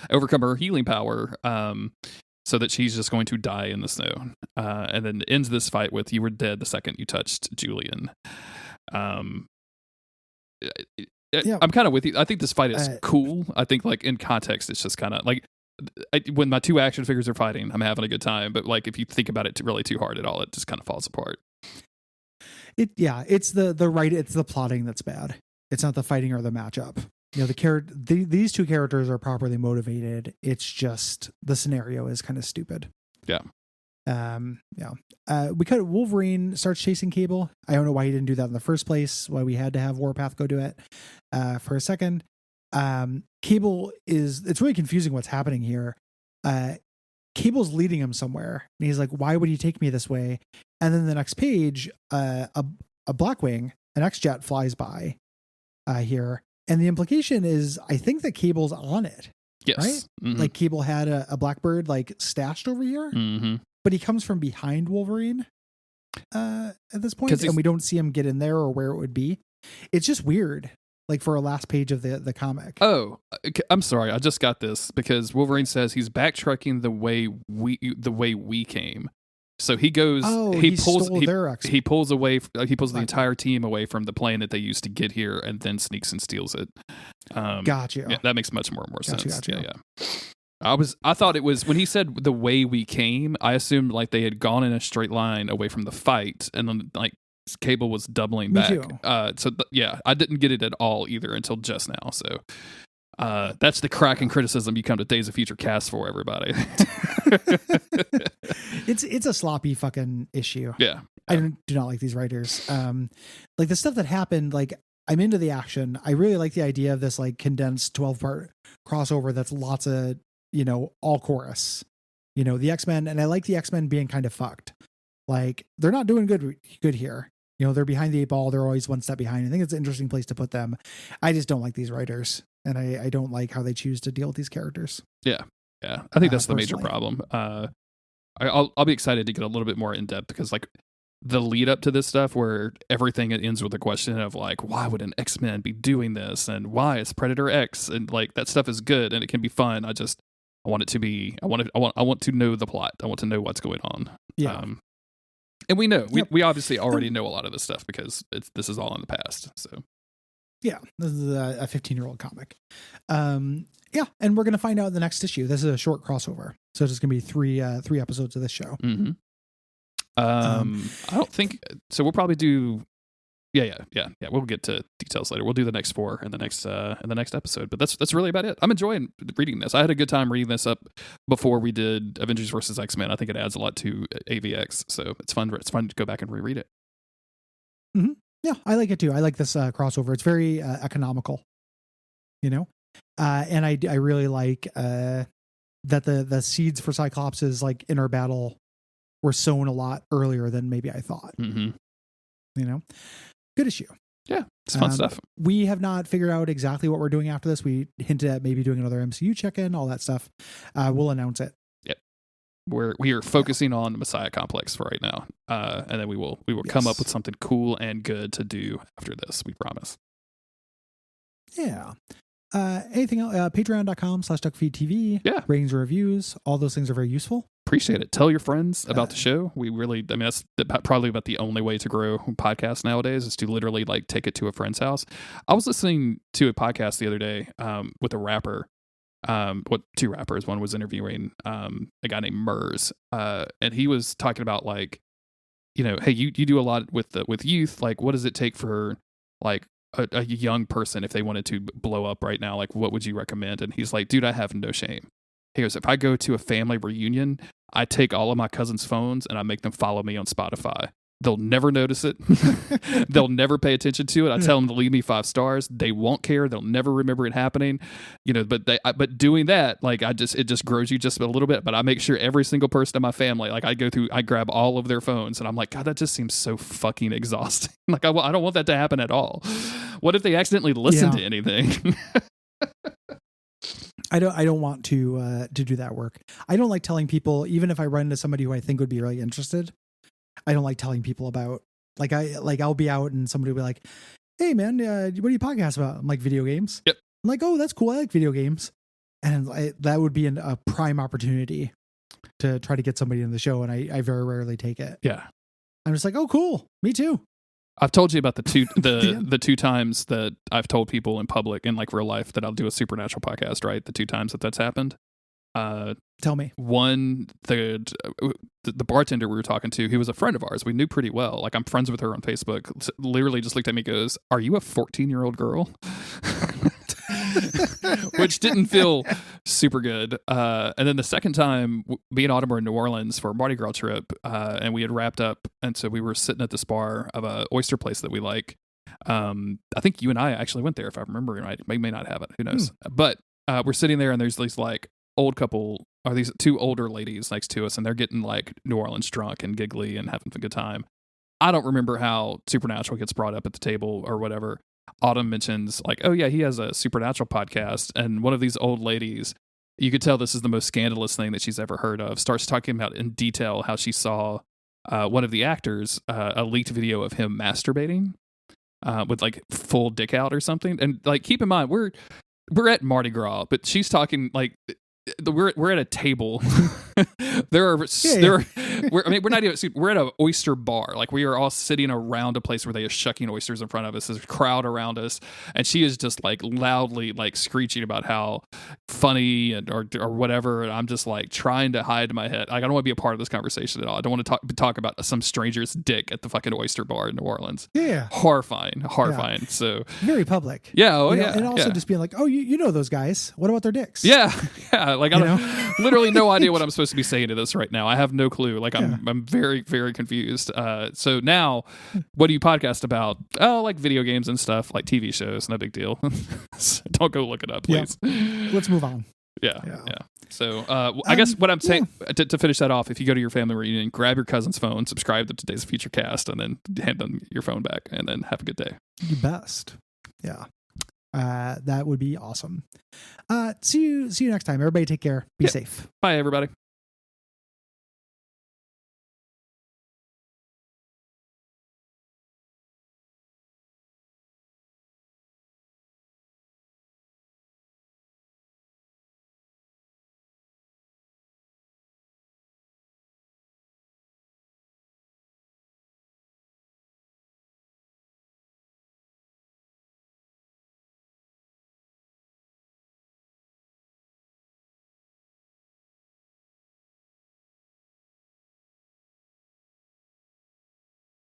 overcome her healing power, so that she's just going to die in the snow. And then ends this fight with, "You were dead the second you touched Julian." I'm kind of with you. I think this fight is cool. I think like in context, it's just kind of like, when my two action figures are fighting, I'm having a good time. But like if you think about it really too hard at all, it just kind of falls apart. It's the plotting that's bad. It's not the fighting or the matchup. You know, these two characters are properly motivated. It's just the scenario is kind of stupid. Yeah. Wolverine starts chasing Cable. I don't know why he didn't do that in the first place, why we had to have Warpath go do it for a second. Cable it's really confusing what's happening here. Cable's leading him somewhere, and he's like, "Why would he take me this way?" And then the next page, a Blackwing, an X-Jet flies by here, and the implication is, I think that Cable's on it. Yes, right? Mm-hmm. Like Cable had a Blackbird like stashed over here, but he comes from behind Wolverine at this point, and we don't see him get in there or where it would be. It's just weird. Like for a last page of the comic. Oh, I'm sorry. I just got this because Wolverine says he's backtracking the way we came. So he goes. Oh, he pulls the entire team away from the plane that they used to get here, and then sneaks and steals it. Gotcha. Yeah, that makes much more sense. Gotcha. Yeah. I thought it was when he said the way we came. I assumed like they had gone in a straight line away from the fight, and then like Cable was doubling back. I didn't get it at all either until just now. So that's the cracking criticism you come to Days of Future Cast for, everybody. It's a sloppy fucking issue. Yeah. I do not like these writers. Like the stuff that happened, like I'm into the action. I really like the idea of this like condensed 12-part crossover that's lots of, all chorus, the X-Men, and I like the X-Men being kind of fucked. Like they're not doing good here. They're behind the 8 ball. They're always one step behind. I think it's an interesting place to put them. I just don't like these writers, and I don't like how they choose to deal with these characters. Yeah. I think that's the major problem. I'll be excited to get a little bit more in depth because like the lead up to this stuff where everything ends with a question of like, why would an X-Men be doing this, and why is Predator X, and like that stuff is good and it can be fun. I want it to be. I want to know the plot. I want to know what's going on. Yeah. And we know, we obviously already know a lot of this stuff because this is all in the past. So, yeah, this is a 15-year-old comic. And we're going to find out in the next issue. This is a short crossover. So it's going to be three episodes of this show. Mm-hmm. I don't think, so we'll probably do, yeah. We'll get to details later. We'll do the next 4 in the next episode, but that's really about it. I'm enjoying reading this. I had a good time reading this up before we did Avengers versus X-Men. I think it adds a lot to AVX, so it's fun to go back and reread it. Mm-hmm. Yeah, I like it too. I like this crossover. It's very economical, and I really like that the seeds for Cyclops' like inner battle were sown a lot earlier than maybe I thought. Mm-hmm. Good issue. Yeah, it's fun stuff. We have not figured out exactly what we're doing after this. We hinted at maybe doing another MCU check-in, all that stuff. We'll announce it. Yep. We are focusing on the Messiah Complex for right now, and then we will come up with something cool and good to do after this. We promise. Yeah. Anything else? Patreon.com/Duckfeed.tv. Yeah. Ratings and reviews. All those things are very useful. Appreciate it. Tell your friends about the show. That's probably about the only way to grow podcasts nowadays is to literally like take it to a friend's house. I was listening to a podcast the other day with a rapper. Two rappers. One was interviewing a guy named Murs, and he was talking about like, hey, you do a lot with youth. Like, what does it take for like a young person if they wanted to blow up right now? Like, what would you recommend? And he's like, dude, I have no shame. He goes, if I go to a family reunion, I take all of my cousins' phones and I make them follow me on Spotify. They'll never notice it. They'll never pay attention to it. I tell them to leave me 5 stars. They won't care. They'll never remember it happening. But doing that, like it just grows you just a little bit. But I make sure every single person in my family, like I grab all of their phones, and I'm like, God, that just seems so fucking exhausting. Like I don't want that to happen at all. What if they accidentally listen to anything? I don't want to do that work. I don't like telling people, even if I run into somebody who I think would be really interested. I don't like telling people about I'll be out and somebody will be like, "Hey man, what do you podcast about?" I'm like, "Video games." Yep. I'm like, "Oh, that's cool. I like video games," and that would be a prime opportunity to try to get somebody in the show, and I very rarely take it. Yeah. I'm just like, "Oh, cool. Me too." I've told you about the two times that I've told people in public in like real life that I'll do a supernatural podcast, right? The 2 times that's happened. Tell me. One, the bartender we were talking to, he was a friend of ours. We knew pretty well. Like, I'm friends with her on Facebook. Literally just looked at me and goes, "Are you a 14-year-old girl?" Which didn't feel super good. And then the second time, me and Autumn were in New Orleans for a Mardi Gras trip, and we had wrapped up, and so we were sitting at this bar of a oyster place that we like. I think you and I actually went there, if I remember right. May not have it. Who knows? But we're sitting there, and there's these like old couple, or these 2 older ladies next to us, and they're getting like New Orleans drunk and giggly and having a good time. I don't remember how Supernatural gets brought up at the table or whatever. Autumn mentions like, "Oh yeah, he has a Supernatural podcast," and one of these old ladies, you could tell this is the most scandalous thing that she's ever heard of, starts talking about in detail how she saw one of the actors, a leaked video of him masturbating with like full dick out or something. And like, keep in mind, we're at Mardi Gras, but she's talking like we're at a table. We're not even. We're at an oyster bar. Like, we are all sitting around a place where they are shucking oysters in front of us. There's a crowd around us, and she is just like loudly like screeching about how funny and or whatever. And I'm just like trying to hide my head. Like, I don't want to be a part of this conversation at all. I don't want to talk about some stranger's dick at the fucking oyster bar in New Orleans. Yeah, horrifying. Yeah. So very public. Yeah, and also just being like, "Oh, you know those guys. What about their dicks?" Yeah. Like, I don't, literally no idea what I'm supposed to be saying to this right now. I have no clue. Like, I'm very, very confused. So now, what do you podcast about? Oh, like video games and stuff, like TV shows. No big deal. Don't go look it up, please. Yeah. Let's move on. Yeah. So I guess what I'm saying, to finish that off, if you go to your family reunion, grab your cousin's phone, subscribe to today's feature cast, and then hand them your phone back, and then have a good day. You best. Yeah. That would be awesome. See you next time. Everybody take care. Be safe. Bye, everybody.